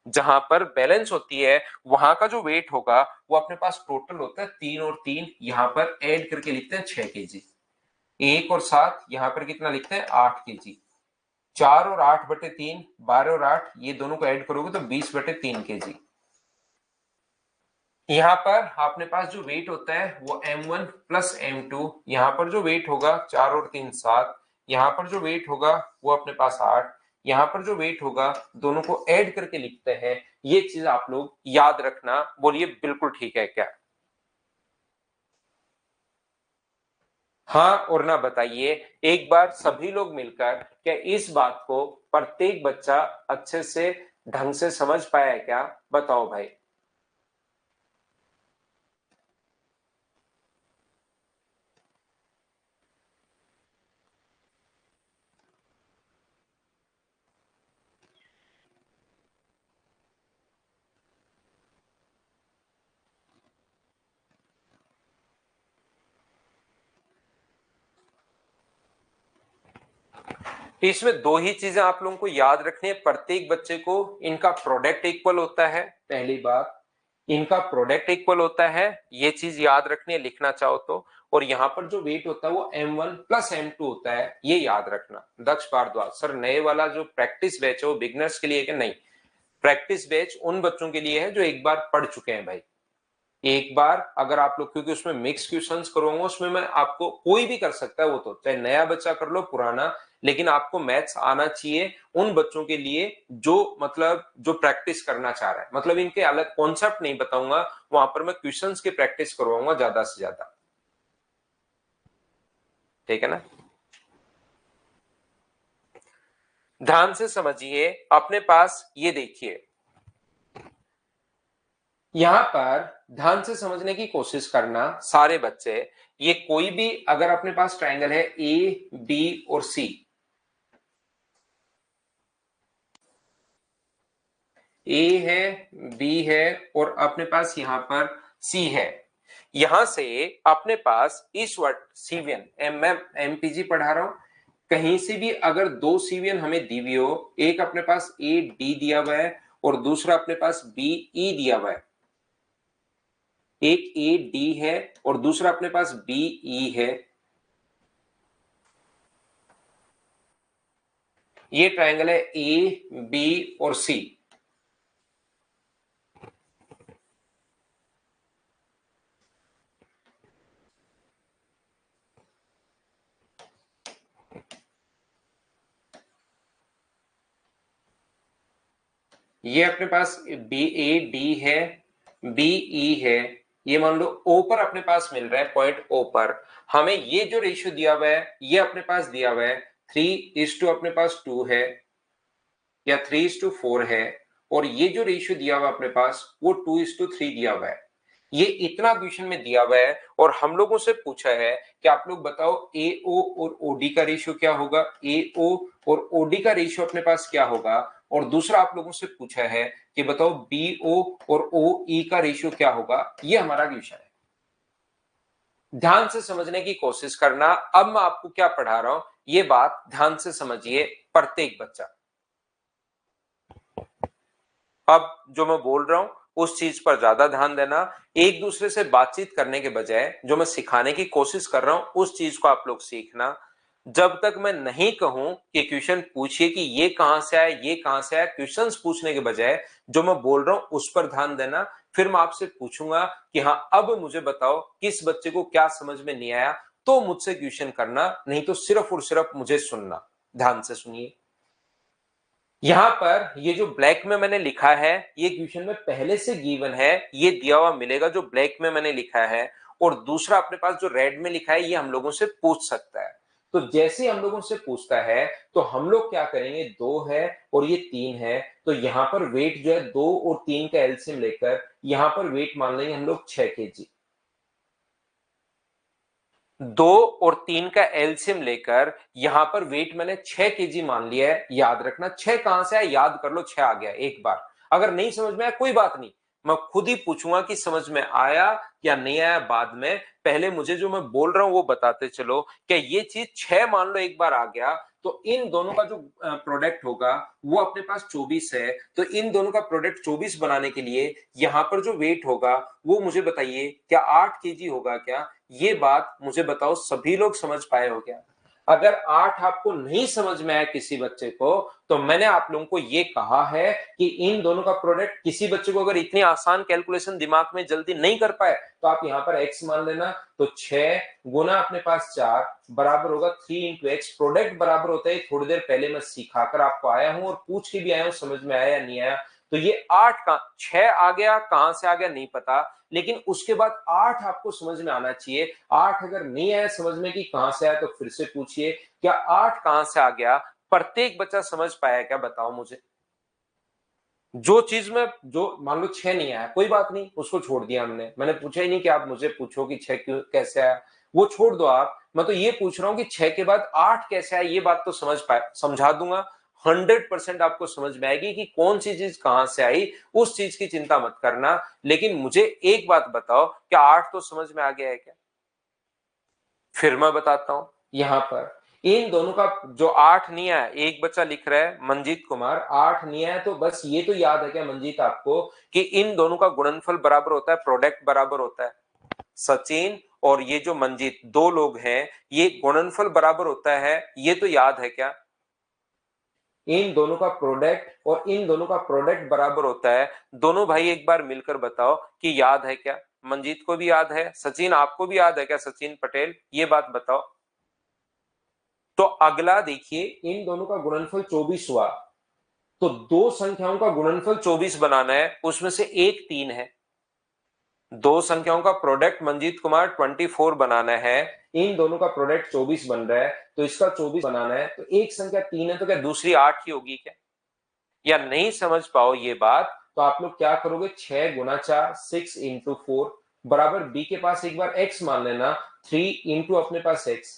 जहां पर बैलेंस होती है वहां का जो वेट होगा वो अपने पास टोटल होता है 3 और 3, यहां पर ऐड करके लिखते हैं 6 केजी, 1 और 7 यहां पर कितना लिखते हैं 8 केजी, 4 और 8/3 12 और 8 ये दोनों को ऐड करोगे तो 20/3 केजी। यहां पर अपने पास जो वेट होता है वो m1 प्लस m2, यहां पर जो वेट होगा 4 और 3 7, यहां पर जो वेट होगा वो अपने पास 8, यहां पर जो वेट होगा दोनों को ऐड करके लिखते हैं। ये चीज आप लोग याद रखना, बोलिए बिल्कुल ठीक है क्या। हाँ और ना बताइए, एक बार सभी लोग मिलकर क्या इस बात को प्रत्येक बच्चा अच्छे से ढंग से समझ पाया है क्या, बताओ भाई। इसमें दो ही चीजें आप लोगों को याद रखनी है, प्रत्येक बच्चे को इनका प्रोडक्ट इक्वल होता है, पहली बात इनका प्रोडक्ट इक्वल होता है, ये चीज याद रखनी है लिखना चाहो तो। और यहां पर जो वेट होता है वो m1 प्लस m2 होता है, ये याद रखना। दक्ष भारद्वाज सर, नए वाला जो प्रैक्टिस बैच है वो बिगनर्स के लिए है कि नहीं, प्रैक्टिस बैच उन बच्चों के लिए है जो एक बार पढ़ चुके हैं भाई। एक बार अगर आप लोग, क्योंकि उसमें मिक्स क्वेश्चंस करूंगा, उसमें मैं आपको कोई भी कर सकता है, वो तो चाहे नया बच्चा कर लो पुराना, लेकिन आपको मैथ्स आना चाहिए उन बच्चों के लिए जो मतलब जो प्रैक्टिस करना चाह रहा है। मतलब इनके अलग कॉन्सेप्ट नहीं बताऊंगा, वहां पर मैं क्वेश्चंस की प्रैक्टिस करवाऊंगा ज्यादा से ज्यादा। ठीक है ना? ध्यान से समझिए, अपने पास ये देखिए, यहां पर ध्यान से समझने की कोशिश करना सारे बच्चे। ये कोई भी अगर अपने पास ट्रायंगल है ए बी और सी, ए है, बी है और अपने पास यहां पर सी है। यहां से अपने पास इस वर्ड सीवियन एमपीजी पढ़ा रहा हूं, कहीं से भी अगर दो सीवियन हमें दी हुई हो, एक अपने पास ए डी दिया हुआ है और दूसरा अपने पास बी ई दिया हुआ है, एक ए डी है और दूसरा अपने पास बी ई है, ये ट्रायंगल है ए बी और सी। ये अपने पास बी ए डी है, बी ई है, ये मान लो ओ पर अपने पास मिल रहा है, पॉइंट ओ पर हमें ये जो रेशियो दिया हुआ है ये अपने पास दिया हुआ है 3:2 अपने पास 2 है या 3:4 है, और ये जो रेशियो दिया हुआ है अपने पास वो 2:3 दिया हुआ है। ये इतना क्वेश्चन में दिया हुआ है और हम लोगों से पूछा है कि आप लोग बताओ ए ओ और ओडी का रेशियो क्या होगा, ए ओ और ओडी का रेशियो अपने पास क्या होगा, और दूसरा आप लोगों से पूछा है कि बताओ बी ओ और ओ ई का रेशियो क्या होगा। ये हमारा क्वेश्चन है, ध्यान से समझने की कोशिश करना। अब मैं आपको क्या पढ़ा रहा हूं ये बात ध्यान से समझिए प्रत्येक बच्चा। अब जो मैं बोल रहा हूं उस चीज पर ज्यादा ध्यान देना, एक दूसरे से बातचीत करने के बजाय जो मैं सिखाने की कोशिश कर रहा हूं उस चीज को आप लोग सीखना। जब तक मैं नहीं कहूं कि क्वेश्चन पूछिए कि ये कहां से आया ये कहां से आया, क्वेश्चंस पूछने के बजाय जो मैं बोल रहा हूं उस पर ध्यान देना। फिर मैं आपसे पूछूंगा कि हाँ अब मुझे बताओ किस बच्चे को क्या समझ में नहीं आया, तो मुझसे क्वेश्चन करना, नहीं तो सिर्फ और सिर्फ मुझे सुनना। ध्यान से सुनिए, यहां पर ये जो ब्लैक में मैंने लिखा है ये क्वेश्चन में पहले से गिवन है, ये दिया हुआ मिलेगा जो ब्लैक में मैंने लिखा है, और दूसरा अपने पास जो रेड में लिखा है ये हम लोगों से पूछ सकता है। तो जैसे ही हम लोगों से पूछता है तो हम लोग क्या करेंगे, 2 है और ये 3 है, तो यहां पर वेट जो है 2 और 3 का एलसीएम लेकर यहां पर वेट मान लेंगे हम लोग 6 kg। 2 और 3 का एलसीएम लेकर यहां पर वेट मैंने 6 kg मान लिया है। याद रखना 6 कहां से आया, याद कर लो 6 आ गया एक बार। अगर नहीं समझ में आया कोई बात नहीं, मैं खुद ही पूछूंगा कि समझ में आया या नहीं आया बाद में। पहले मुझे जो मैं बोल रहा हूं वो बताते चलो, क्या ये चीज 6 मान लो एक बार आ गया तो इन दोनों का जो प्रोडक्ट होगा वो अपने पास 24 है, तो इन दोनों का प्रोडक्ट 24 बनाने के लिए यहां पर जो वेट होगा वो मुझे बताइए क्या 8 kg होगा क्या। ये बात मुझे बताओ सभी लोग समझ पाए हो क्या? अगर 8 आपको नहीं समझ में आया किसी बच्चे को, तो मैंने आप लोगों को ये कहा है कि इन दोनों का प्रोडक्ट, किसी बच्चे को अगर इतनी आसान कैलकुलेशन दिमाग में जल्दी नहीं कर पाए तो आप यहां पर x मान लेना। तो 6 गुना अपने पास 4 बराबर होगा 3 इंटू एक्स। प्रोडक्ट बराबर होता है, थोड़ी देर पहले मैं सिखाकर आपको आया हूं और पूछ के भी आया हूं, समझ में आया या नहीं आया। तो ये 8 का 6 आ गया, कहां से आ गया नहीं पता, लेकिन उसके बाद 8 आपको समझ में आना चाहिए। 8 अगर नहीं आया समझ में कि कहां से आया तो फिर से पूछिए क्या 8 कहां से आ गया। प्रत्येक बच्चा समझ पाया क्या, बताओ मुझे। जो चीज में जो मान लो 6 नहीं आया कोई बात नहीं, उसको छोड़ दिया हमने, मैंने पूछा ही नहीं कि आप मुझे पूछो कि 6 क्यों कैसे आया, वो छोड़ दो आप। मैं तो ये पूछ रहा हूं कि 6 के बाद 8 कैसे आया, ये बात तो समझ पाए, समझा दूंगा। 100% आपको समझ में आएगी कि कौन सी चीज कहां से आई, उस चीज की चिंता मत करना। लेकिन मुझे एक बात बताओ, क्या 8 तो समझ में आ गया है क्या? फिर मैं बताता हूं, यहां पर इन दोनों का जो 8 नहीं आया, एक बच्चा लिख रहा है मंजीत कुमार 8 नहीं आया, तो बस ये तो याद है क्या मंजीत आपको कि इन दोनों का गुणनफल बराबर होता है, प्रोडक्ट बराबर होता है। सचिन और ये जो मंजीत दो लोग हैं, ये गुणनफल बराबर होता है, ये तो याद है क्या? इन दोनों का प्रोडक्ट और इन दोनों का प्रोडक्ट बराबर होता है। दोनों भाई एक बार मिलकर बताओ कि याद है क्या? मंजीत को भी याद है, सचिन आपको भी याद है क्या, सचिन पटेल, ये बात बताओ। तो अगला देखिए, इन दोनों का गुणनफल 24 हुआ, तो दो संख्याओं का गुणनफल 24 बनाना है, उसमें से एक 3 है। दो संख्याओं का प्रोडक्ट मंजीत कुमार 24 बनाना है, इन दोनों का प्रोडक्ट 24 बन रहा है, तो इसका 24 बनाना है, तो एक संख्या 3 है, तो क्या दूसरी 8 ही होगी क्या? या नहीं समझ पाओ ये बात, तो आप लोग क्या करोगे, 6 गुना 4 6 इंटू 4 बराबर बी के पास एक बार x मान लेना, 3 इंटू अपने पास x,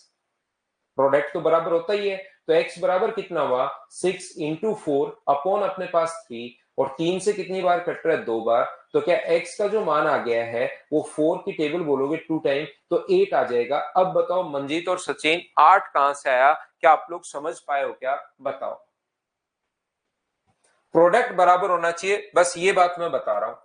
प्रोडक्ट तो बराबर होता ही है, तो x बराबर कितना हुआ, 6 इंटू 4 अपॉन अपने पास 3, और 3 से कितनी बार कट रहा है, 2 बार, तो क्या x का जो मान आ गया है वो 4 की टेबल बोलोगे 2 टाइम तो 8 आ जाएगा। अब बताओ मंजीत और सचिन 8 कहां से आया, क्या आप लोग समझ पाए हो क्या, बताओ। प्रोडक्ट बराबर होना चाहिए, बस ये बात मैं बता रहा हूं।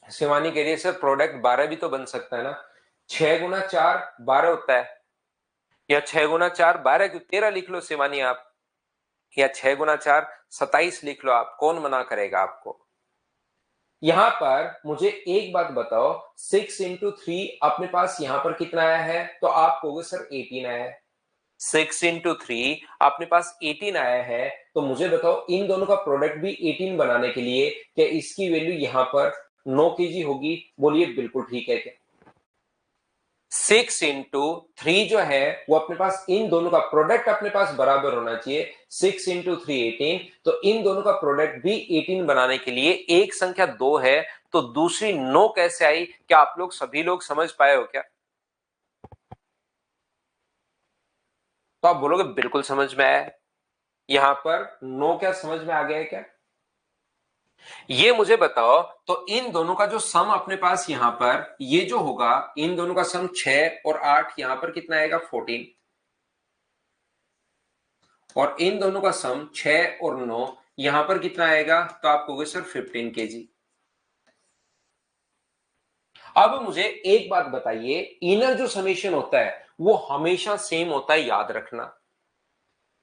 शिवानी कह रही है सर प्रोडक्ट 12 भी तो बन सकता है ना, 6 गुना 4 12 होता है, या 6 गुना 4 12 क्यों, 13 लिख लो शिवानी आप, या 6 गुना 4 27 लिख लो आप, कौन मना करेगा आपको। यहां पर मुझे एक बात बताओ, 6 इंटू 3 अपने पास यहां पर कितना आया है, तो आप कहोगे सर 18 आया है। 6 इंटू 3 अपने पास 18 आया है, तो मुझे बताओ इन दोनों का प्रोडक्ट भी 18 बनाने के लिए क्या इसकी वैल्यू यहां पर 9 केजी होगी, बोलिए बिल्कुल ठीक है क्या। 6 इंटू 3 जो है वो अपने पास, इन दोनों का प्रोडक्ट अपने पास बराबर होना चाहिए, 6 इंटू 3 18, तो इन दोनों का प्रोडक्ट भी 18 बनाने के लिए एक संख्या 2 है, तो दूसरी 9 कैसे आई, क्या आप लोग सभी लोग समझ पाए हो क्या। तो आप बोलोगे बिल्कुल समझ में आया, यहां पर 9 क्या समझ में आ गया है क्या। ये मुझे बताओ, तो इन दोनों का जो सम अपने पास यहां पर ये जो होगा, इन दोनों का सम 6 और 8 यहां पर कितना आएगा 14, और इन दोनों का सम 6 और 9 यहां पर कितना आएगा, तो आप कहोगे सर 15 केजी। अब मुझे एक बात बताइए, इनर जो समेशन होता है वो हमेशा सेम होता है, याद रखना।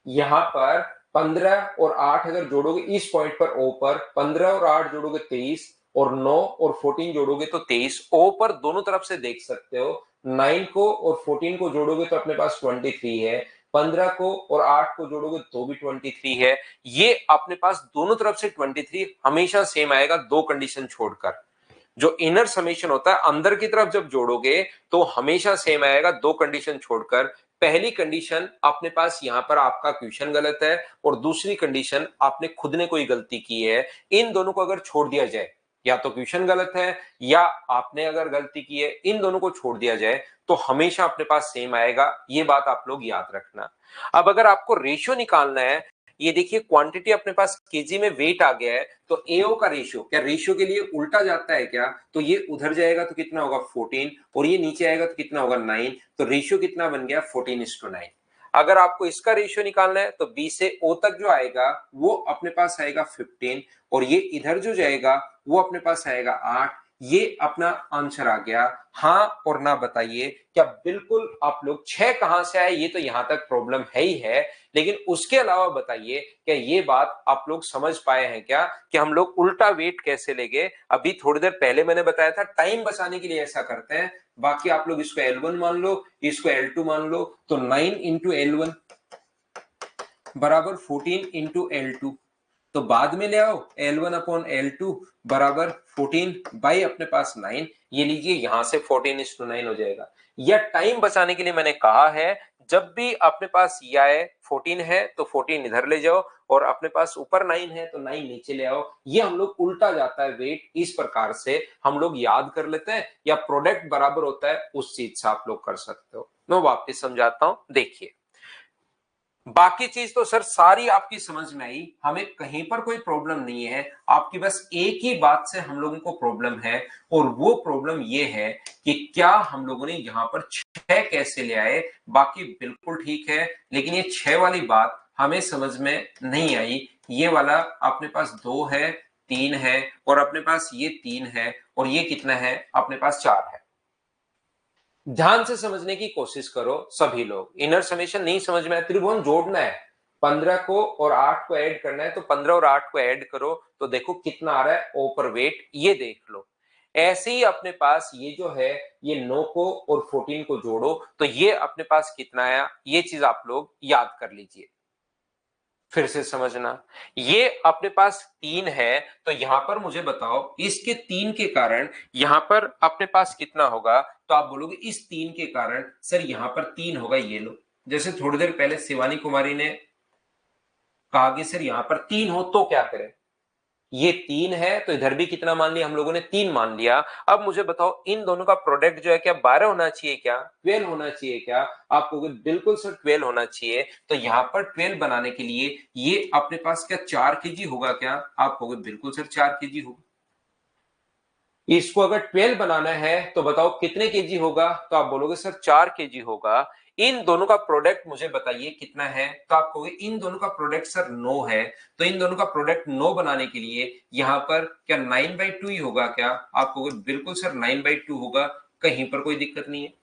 यहां पर 15 और 8 अगर जोड़ोगे इस पॉइंट पर ओ पर, 15 और 8 जोड़ोगे 23, और 9 और 14 जोड़ोगे तो 23, ओ पर दोनों तरफ से देख सकते हो, 9 को और 14 को जोड़ोगे तो अपने पास 23 है, 15 को और 8 को जोड़ोगे तो भी 23 है, ये अपने पास दोनों तरफ से 23 हमेशा सेम आएगा, दो कंडीशन छोड़कर। जो इनर समेशन होता है अंदर की तरफ जब जोड़ोगे तो हमेशा सेम आएगा, दो कंडीशन छोड़कर। पहली कंडीशन अपने पास यहां पर आपका क्वेश्चन गलत है, और दूसरी कंडीशन आपने खुद ने कोई गलती की है, इन दोनों को अगर छोड़ दिया जाए, या तो क्वेश्चन गलत है या आपने अगर गलती की है, इन दोनों को छोड़ दिया जाए तो हमेशा अपने पास सेम आएगा, ये बात आप लोग याद रखना। अब अगर आपको रेशियो निकालना है, ये देखिए क्वांटिटी अपने पास केजी में वेट आ गया है, तो एओ का रेशियो, क्या रेशियो के लिए उल्टा जाता है क्या, तो ये उधर जाएगा तो कितना होगा 14, और ये नीचे आएगा तो कितना होगा 9, तो रेशियो कितना बन गया 14:9। अगर आपको इसका रेशियो निकालना है तो बी से ओ तक जो आएगा वो अपने पास आएगा 15, और ये इधर जो जाएगा वो अपने पास आएगा 8, ये अपना आंसर आ गया। हाँ और ना बताइए, क्या बिल्कुल आप लोग 6 कहां से आए, ये तो यहां तक प्रॉब्लम है ही है, लेकिन उसके अलावा बताइए क्या ये बात आप लोग समझ पाए हैं क्या, कि हम लोग उल्टा वेट कैसे लेंगे। अभी थोड़ी देर पहले मैंने बताया था टाइम बचाने के लिए ऐसा करते हैं, बाकी आप लोग इसको L1 मान लो, इसको L2 मान लो, तो 9 इंटू L1 बराबर 14 इंटू L2, तो बाद में ले आओ L1 अपॉन L2 बराबर 14 बाई अपने पास 9, ये लीजिए यहां से 14:9 हो जाएगा। या टाइम बचाने के लिए मैंने कहा है, जब भी अपने पास ये आए 14 है तो 14 इधर ले जाओ, और अपने पास ऊपर 9 है तो 9 नीचे ले आओ, ये हम लोग उल्टा जाता है वेट, इस प्रकार से हम लोग याद कर लेते हैं, या प्रोडक्ट बराबर होता है उस चीज से आप लोग कर सकते हो। मैं वापिस समझाता हूं, देखिए बाकी चीज तो सर सारी आपकी समझ में आई, हमें कहीं पर कोई प्रॉब्लम नहीं है, आपकी बस एक ही बात से हम लोगों को प्रॉब्लम है, और वो प्रॉब्लम ये है कि क्या हम लोगों ने यहां पर 6 कैसे ले आए। बाकी बिल्कुल ठीक है, लेकिन ये 6 वाली बात हमें समझ में नहीं आई। ये वाला अपने पास 2 है, 3 है, और अपने पास ये 3 है, और ये कितना है अपने पास 4 है। ध्यान से समझने की कोशिश करो सभी लोग। इनर समेशन नहीं समझ में आया, त्रिभुवन जोड़ना है, 15 को और 8 को ऐड करना है, तो 15 और 8 को ऐड करो तो देखो कितना आ रहा है ओ पर वेट, ये देख लो। ऐसे ही अपने पास ये जो है, ये 9 को और 14 को जोड़ो तो ये अपने पास कितना आया, ये चीज आप लोग याद कर लीजिए। फिर से समझना, ये अपने पास 3 है, तो यहां पर मुझे बताओ इसके 3 के कारण यहां पर अपने पास कितना होगा, तो आप बोलोगे इस 3 के कारण सर यहां पर 3 होगा, ये लो। जैसे थोड़ी देर पहले शिवानी कुमारी ने कहा कि सर यहां पर 3 हो तो क्या करें, ये 3 है तो इधर भी कितना मान लिया हम लोगों ने, 3 मान लिया। अब मुझे बताओ इन दोनों का प्रोडक्ट जो है क्या 12 होना चाहिए, क्या 12 होना चाहिए क्या? आप कहोगे बिल्कुल सर 12 होना चाहिए, तो यहां पर 12 बनाने के लिए ये अपने पास क्या 4 केजी होगा क्या? आप कहोगे बिल्कुल सर 4 केजी होगा। इसको अगर 12 बनाना है तो बताओ कितने केजी होगा, तो आप बोलोगे सर 4 केजी होगा। इन दोनों का प्रोडक्ट मुझे बताइए कितना है, तो आप कहोगे इन दोनों का प्रोडक्ट सर 9 है, तो इन दोनों का प्रोडक्ट 9 बनाने के लिए यहां पर क्या 9/2 ही होगा क्या? आप कहोगे बिल्कुल सर 9/2 होगा, कहीं पर कोई दिक्कत नहीं है।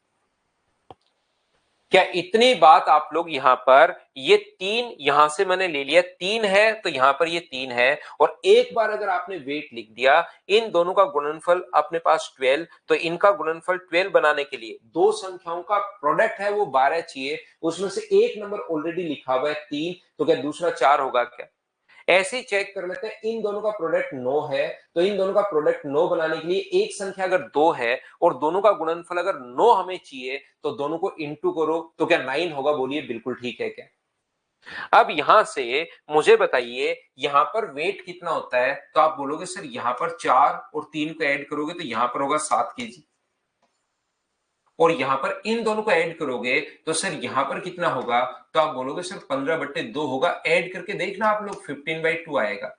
क्या इतनी बात आप लोग यहां पर, ये 3 यहां से मैंने ले लिया, 3 है तो यहां पर ये 3 है, और एक बार अगर आपने वेट लिख दिया, इन दोनों का गुणनफल अपने पास 12, तो इनका गुणनफल 12 बनाने के लिए दो संख्याओं का प्रोडक्ट है वो 12 चाहिए, उसमें से एक नंबर ऑलरेडी लिखा हुआ है 3, तो क्या दूसरा 4 होगा क्या? ऐसे ही चेक कर लेते हैं, इन दोनों का प्रोडक्ट 9 है, तो इन दोनों का प्रोडक्ट 9 बनाने के लिए एक संख्या अगर 2 है और दोनों का गुणनफल अगर 9 हमें चाहिए, तो दोनों को इंटू करो तो क्या 9 होगा? बोलिए बिल्कुल ठीक है क्या? अब यहां से मुझे बताइए यहां पर वेट कितना होता है, तो आप बोलोगे सर यहां पर 4 और 3 को ऐड करोगे तो यहां पर होगा 7 केजी, और यहां पर इन दोनों को ऐड करोगे तो सर यहां पर कितना होगा, तो आप बोलोगे सर 15/2 होगा। ऐड करके देखना आप लोग 15/2 आएगा।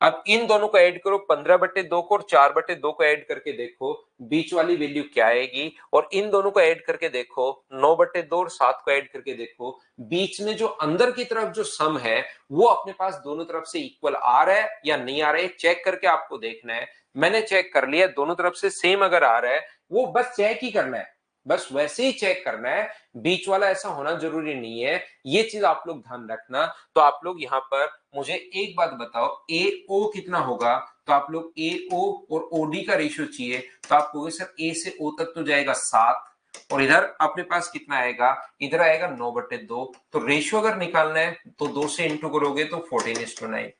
अब इन दोनों को ऐड करो, 15/2 को और 4/2 को ऐड करके देखो बीच वाली वैल्यू क्या आएगी, और इन दोनों को ऐड करके देखो 9/2 और 7 को ऐड करके देखो, बीच में जो अंदर की तरफ जो सम है वो अपने पास दोनों तरफ से इक्वल आ रहा है या नहीं आ रहा है, चेक करके आपको देखना है। मैंने चेक कर लिया, दोनों तरफ से सेम अगर आ रहा है, वो बस चेक ही करना है, बस वैसे ही चेक करना है, बीच वाला ऐसा होना जरूरी नहीं है, ये चीज आप लोग ध्यान रखना। तो आप लोग यहां पर मुझे एक बात बताओ, ए ओ कितना होगा, तो आप लोग ए ओ और ओडी का रेशियो चाहिए, तो आप कहोगे सर ए से ओ तक तो जाएगा 7, और इधर अपने पास कितना आएगा, इधर आएगा 9/2, तो रेशियो अगर निकालना है तो 2 से इंटू करोगे तो 14:9।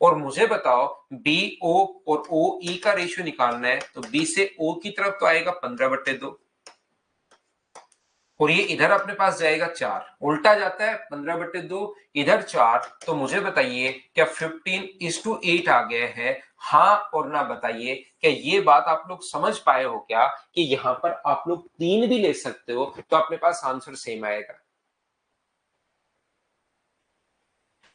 और मुझे बताओ बी ओ और ओ ई का रेशियो निकालना है, तो बी से ओ की तरफ तो आएगा 15/2, और ये इधर अपने पास जाएगा 4, उल्टा जाता है 15/2, इधर 4, तो मुझे बताइए क्या 15:8 आ गया है? हाँ और ना बताइए, क्या ये बात आप लोग समझ पाए हो क्या कि यहां पर आप लोग 3 भी ले सकते हो तो अपने पास आंसर सेम आएगा।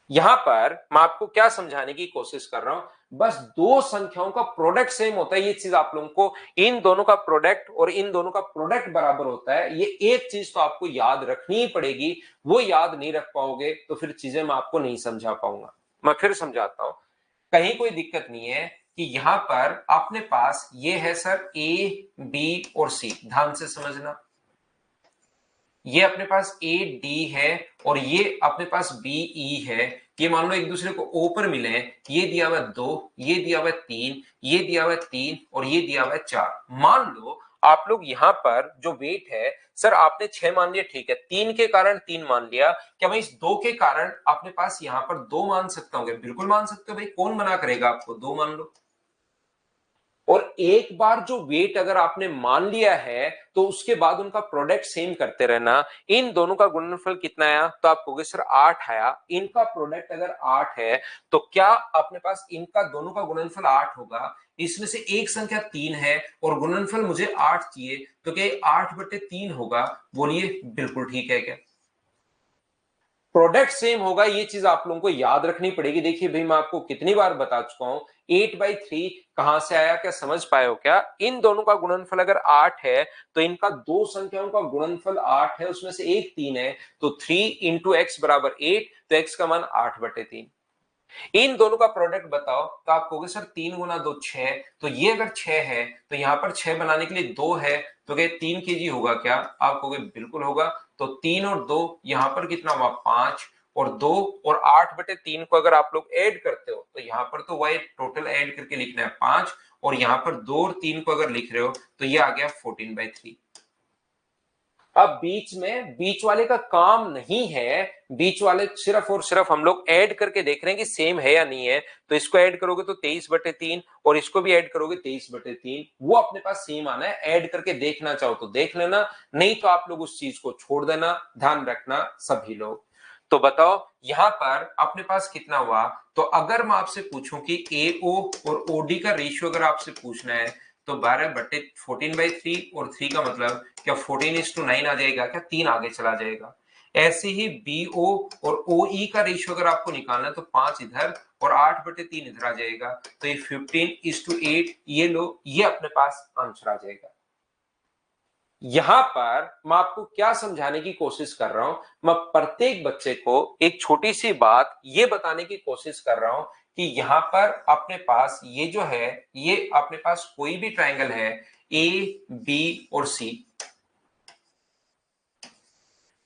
यहां पर मैं आपको क्या समझाने की कोशिश कर रहा हूं, बस दो संख्याओं का प्रोडक्ट सेम होता है, ये चीज आप लोगों को, इन दोनों का प्रोडक्ट और इन दोनों का प्रोडक्ट बराबर होता है, ये एक चीज तो आपको याद रखनी ही पड़ेगी। वो याद नहीं रख पाओगे तो फिर चीजें मैं आपको नहीं समझा पाऊंगा। मैं फिर समझाता हूं, कहीं कोई दिक्कत नहीं है कि यहां पर अपने पास ये है सर ए बी और सी, ध्यान से समझना, ये अपने पास ए डी है और ये अपने पास बी ई है। ये मान लो एक दूसरे को ओ पर मिले हैं, ये दिया हुआ 2, ये दिया हुआ 3, ये दिया हुआ 3 और ये दिया हुआ 4। मान लो आप लोग यहां पर जो वेट है, सर आपने 6 मान लिया, ठीक है, 3 के कारण 3 मान लिया, क्या मैं इस 2 के कारण अपने पास यहां पर 2 मान सकता हूँ? बिल्कुल मान सकते हो भाई, कौन मना करेगा आपको, 2 मान लो। और एक बार जो वेट अगर आपने मान लिया है तो उसके बाद उनका प्रोडक्ट सेम करते रहना। इन दोनों का गुणनफल कितना आया, तो आप कहोगे सर 8 आया। इनका प्रोडक्ट अगर 8 है तो क्या अपने पास इनका दोनों का गुणनफल 8 होगा? इसमें से एक संख्या 3 है और गुणनफल मुझे 8 चाहिए, तो क्या 8/3 होगा? बोलिए बिल्कुल ठीक है क्या? प्रोडक्ट सेम होगा, ये चीज आप लोगों को याद रखनी पड़ेगी। देखिए भाई मैं आपको कितनी बार बता चुका हूं, 8/3 कहां से आया, क्या समझ पाए हो क्या? इन दोनों का गुणनफल अगर 8 है तो इनका दो संख्याओं का गुणनफल 8 है, उसमें से एक 3 है, तो 3 इंटू एक्स बराबर 8, तो एक्स का मान 8/3। इन दोनों का प्रोडक्ट बताओ, तो आप कहोगे सर 3 गुना 2 6, तो ये अगर 6 है तो यहाँ पर 6 बनाने के लिए 2 है, तो क्या 3 केजी होगा क्या? आप कहोगे बिल्कुल होगा। तो 3 और 2 यहाँ पर कितना हुआ 5, और 2 और 8/3 को अगर आप लोग ऐड करते हो तो यहाँ पर तो वही टोटल ऐड करके लिखना है 5, और यहाँ पर 2 और 3 को अगर लिख रहे हो तो ये आ गया 14/3। अब बीच में बीच वाले का काम नहीं है, बीच वाले सिर्फ और सिर्फ हम लोग ऐड करके देख रहे हैं कि सेम है या नहीं है। तो इसको ऐड करोगे तो 23/3, और इसको भी ऐड करोगे 23/3, वो अपने पास सेम आना है। ऐड करके देखना चाहो तो देख लेना, नहीं तो आप लोग उस चीज को छोड़ देना। ध्यान रखना सभी लोग। तो बताओ यहां पर अपने पास कितना हुआ। तो अगर मैं आपसे पूछूं कि एओ और ओडी का रेशियो अगर आपसे पूछना है, तो 12/14/3, और 3 का मतलब क्या 14:9 आ जाएगा क्या? 3 आगे चला जाएगा। ऐसे ही बीओ और ओई का रेशियो अगर आपको निकालना है तो 5 इधर और 8/3 इधर आ जाएगा। तो ये 15:8, ये लो, ये अपने पास आंसर आ जाएगा। यहां पर मैं आपको क्या समझाने की कोशिश कर रहा हूं, मैं प्रत्येक बच्चे को एक छोटी सी बात ये बताने की कोशिश कर रहा हूं कि यहां पर अपने पास ये जो है, ये अपने पास कोई भी ट्रायंगल है ए बी और सी,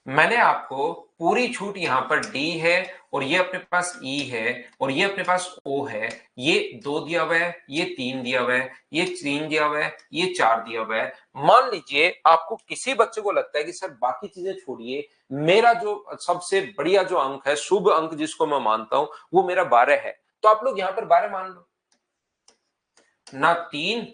मैंने आपको पूरी छूट यहां पर डी है, और ये अपने पास ई है, और ये अपने पास ओ है। ये 2 दिया हुआ है, ये 3 दिया हुआ है, ये 3 दिया हुआ है, ये 4 दिया हुआ है। मान लीजिए आपको किसी बच्चे को लगता है कि सर बाकी चीजें छोड़िए, मेरा जो सबसे बढ़िया जो अंक है, शुभ अंक जिसको मैं मानता हूं, वो मेरा 12 है। तो आप लोग यहां पर 12 मान लो। ना 3,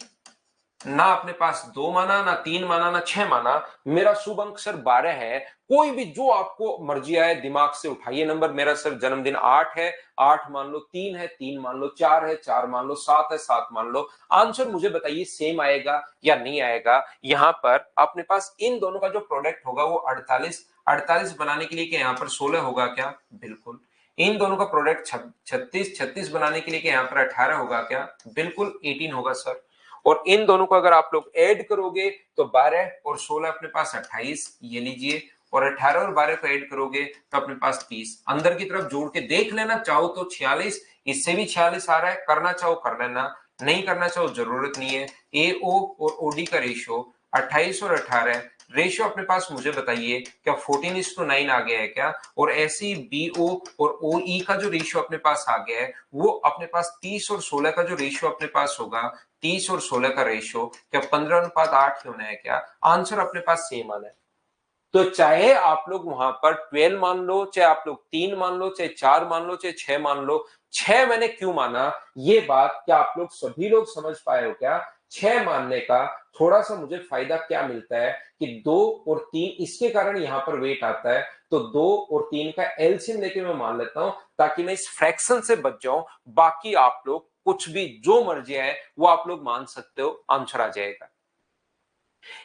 ना अपने पास 2 माना, ना 3 माना, ना 6 माना, मेरा शुभ अंक सर 12 है। कोई भी जो आपको मर्जी आए दिमाग से उठाइए नंबर। मेरा सर जन्मदिन 8 है, 8 मान लो, 3 है 3 मान लो, 4 है 4 मान लो, 7 है 7 मान लो। आंसर मुझे बताइए सेम आएगा या नहीं आएगा। यहां पर अपने पास इन दोनों का जो प्रोडक्ट होगा वो 48, 48 बनाने के लिए क्या यहाँ पर 16 होगा क्या? बिल्कुल। इन दोनों का प्रोडक्ट 36, 36 बनाने के लिए क्या यहाँ पर 18 होगा क्या? बिल्कुल 18 होगा सर। और इन दोनों को अगर आप लोग ऐड करोगे तो 12 और 16 अपने पास 28, ये लीजिए, और 18 और 12 को ऐड करोगे तो अपने पास 30। अंदर की तरफ जोड़ के देख लेना, चाहो तो 46, इससे भी 46 आ रहा है, करना चाहो कर लेना, नहीं करना चाहो जरूरत नहीं है। ए ओ और ओडी का रेशियो 28 और 18, रेशियो अपने पास मुझे बताइए क्या 14:9 आ गया है क्या? और ऐसे ही बीओ और ओई का जो रेशियो अपने पास आ गया है, वो अपने पास 30 और 16 का जो रेशियो अपने पास होगा, 30 और 16 का रेशियो क्या 15:8 होना है क्या? आंसर अपने पास सेम आना है। तो चाहे आप लोग वहां पर 12 मान लो, चाहे आप लोग 3 मान लो, चाहे 4 मान लो, चाहे 6 मान लो। 6 मैंने क्यों माना, ये बात क्या आप लोग सभी लोग समझ पाए हो क्या? 6 मानने का थोड़ा सा मुझे फायदा क्या मिलता है कि 2 और 3 इसके कारण यहां पर वेट आता है। तो 2 और 3 का एलसीएम लेके मैं मान लेता हूं, ताकि मैं इस फ्रैक्शन से बच जाऊं। बाकी आप लोग कुछ भी जो मर्जी है वो आप लोग मान सकते हो, आंसर आ जाएगा।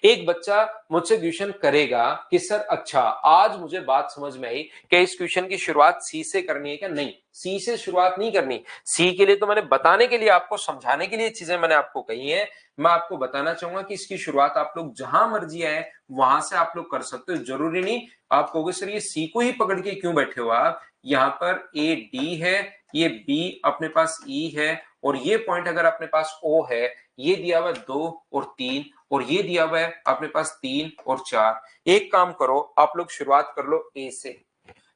एक बच्चा मुझसे क्वेश्चन करेगा कि सर अच्छा आज मुझे बात समझ में आई कि इस क्वेश्चन की शुरुआत सी से करनी है क्या? नहीं, सी से शुरुआत नहीं करनी। सी के लिए तो मैंने बताने के लिए, आपको समझाने के लिए चीजें मैंने आपको कही है। मैं आपको बताना चाहूंगा कि इसकी शुरुआत आप लोग जहां मर्जी आए वहां से आप लोग कर सकते हो, जरूरी नहीं। आप कहोगे सर ये सी को ही पकड़ के क्यों बैठे हो आप? यहाँ पर ए डी है, ये बी अपने पास ई है, और ये पॉइंट अगर अपने पास ओ है, ये दिया हुआ 2 और 3, और ये दिया हुआ है अपने पास 3 और 4। एक काम करो आप लोग शुरुआत कर लो ए से।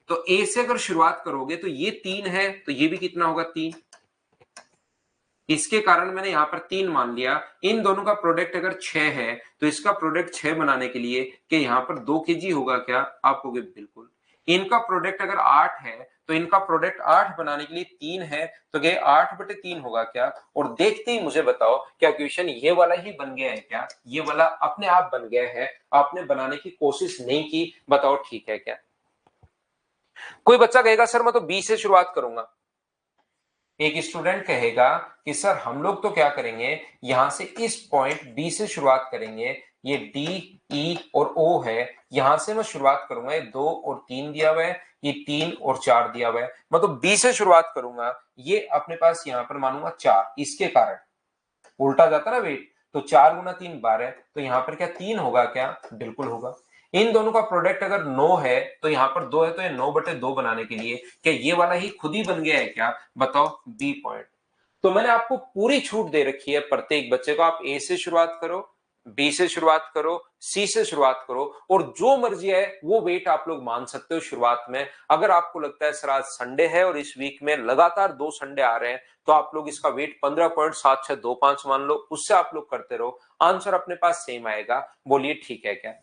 तो ए से अगर शुरुआत करोगे तो ये 3 है, तो ये भी कितना होगा 3। इसके कारण मैंने यहां पर 3 मान लिया। इन दोनों का प्रोडक्ट अगर 6 है तो इसका प्रोडक्ट 6 बनाने के लिए कि यहां पर 2 केजी होगा क्या? आप कहोगे बिल्कुल। इनका प्रोडक्ट अगर 8 है तो इनका प्रोडक्ट 8 बनाने के लिए 3 है, तो ये 8/3 होगा क्या? और देखते ही मुझे बताओ क्या क्वेश्चन ये वाला ही बन गया है क्या? ये वाला अपने आप बन गया है, आपने बनाने की कोशिश नहीं की। बताओ ठीक है क्या? कोई बच्चा कहेगा सर मैं तो बी से शुरुआत करूंगा। एक स्टूडेंट कहेगा कि सर हम लोग तो क्या करेंगे, यहां से इस पॉइंट बी से शुरुआत करेंगे। ये डी ई और ओ है, यहां से मैं शुरुआत करूंगा। ये 2 और 3 दिया हुआ है, ये 3 और 4 दिया हुआ है, मैं तो बी से शुरुआत करूंगा। ये अपने पास यहां पर मानूंगा 4, इसके कारण उल्टा जाता ना वेट। तो 4 गुना 3 12, तो यहां पर क्या 3 होगा क्या? बिल्कुल होगा। इन दोनों का प्रोडक्ट अगर 9 है तो यहाँ पर 2 है, तो ये 9/2 बनाने के लिए क्या ये वाला ही खुद ही बन गया है क्या? बताओ बी पॉइंट। तो मैंने आपको पूरी छूट दे रखी है प्रत्येक बच्चे को, आप ए से शुरुआत करो, बी से शुरुआत करो, सी से शुरुआत करो, और जो मर्जी है वो वेट आप लोग मान सकते हो शुरुआत में। अगर आपको लगता है सर आज संडे है और इस वीक में लगातार 2 संडे आ रहे हैं, तो आप लोग इसका वेट 15.7625 मान लो, उससे आप लोग करते रहो, आंसर अपने पास सेम आएगा। बोलिए ठीक है क्या?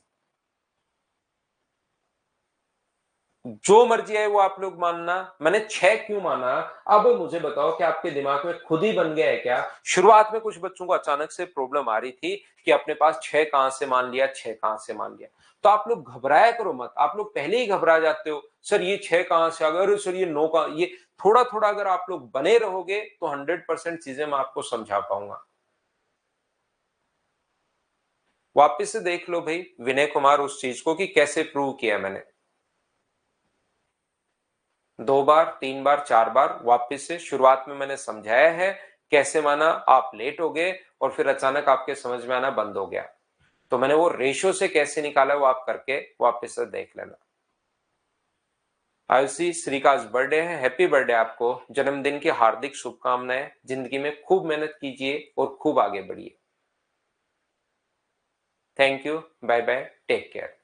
जो मर्जी है वो आप लोग मानना। मैंने 6 क्यों माना, अब मुझे बताओ कि आपके दिमाग में खुद ही बन गया है क्या? शुरुआत में कुछ बच्चों को अचानक से प्रॉब्लम आ रही थी कि अपने पास 6 कहां से मान लिया, 6 कहां से मान लिया। तो आप लोग घबराया करो मत, आप लोग पहले ही घबरा जाते हो, सर ये 6 कहां से आ गए, अरे सर ये 9 का, ये थोड़ा थोड़ा अगर आप लोग बने रहोगे तो 100% चीजें मैं आपको समझा पाऊंगा। वापिस से देख लो भाई विनय कुमार उस चीज को कि कैसे प्रूव किया मैंने। 2 बार, 3 बार, 4 बार वापिस से शुरुआत में मैंने समझाया है कैसे माना, आप लेट हो गए और फिर अचानक आपके समझ में आना बंद हो गया। तो मैंने वो रेशो से कैसे निकाला वो आप करके वापिस से देख लेना। आयुषी, श्री का आज बर्थडे है, हैप्पी बर्थडे आपको, जन्मदिन की हार्दिक शुभकामनाएं, जिंदगी में खूब मेहनत कीजिए और खूब आगे बढ़िए। Thank you, bye bye, take care.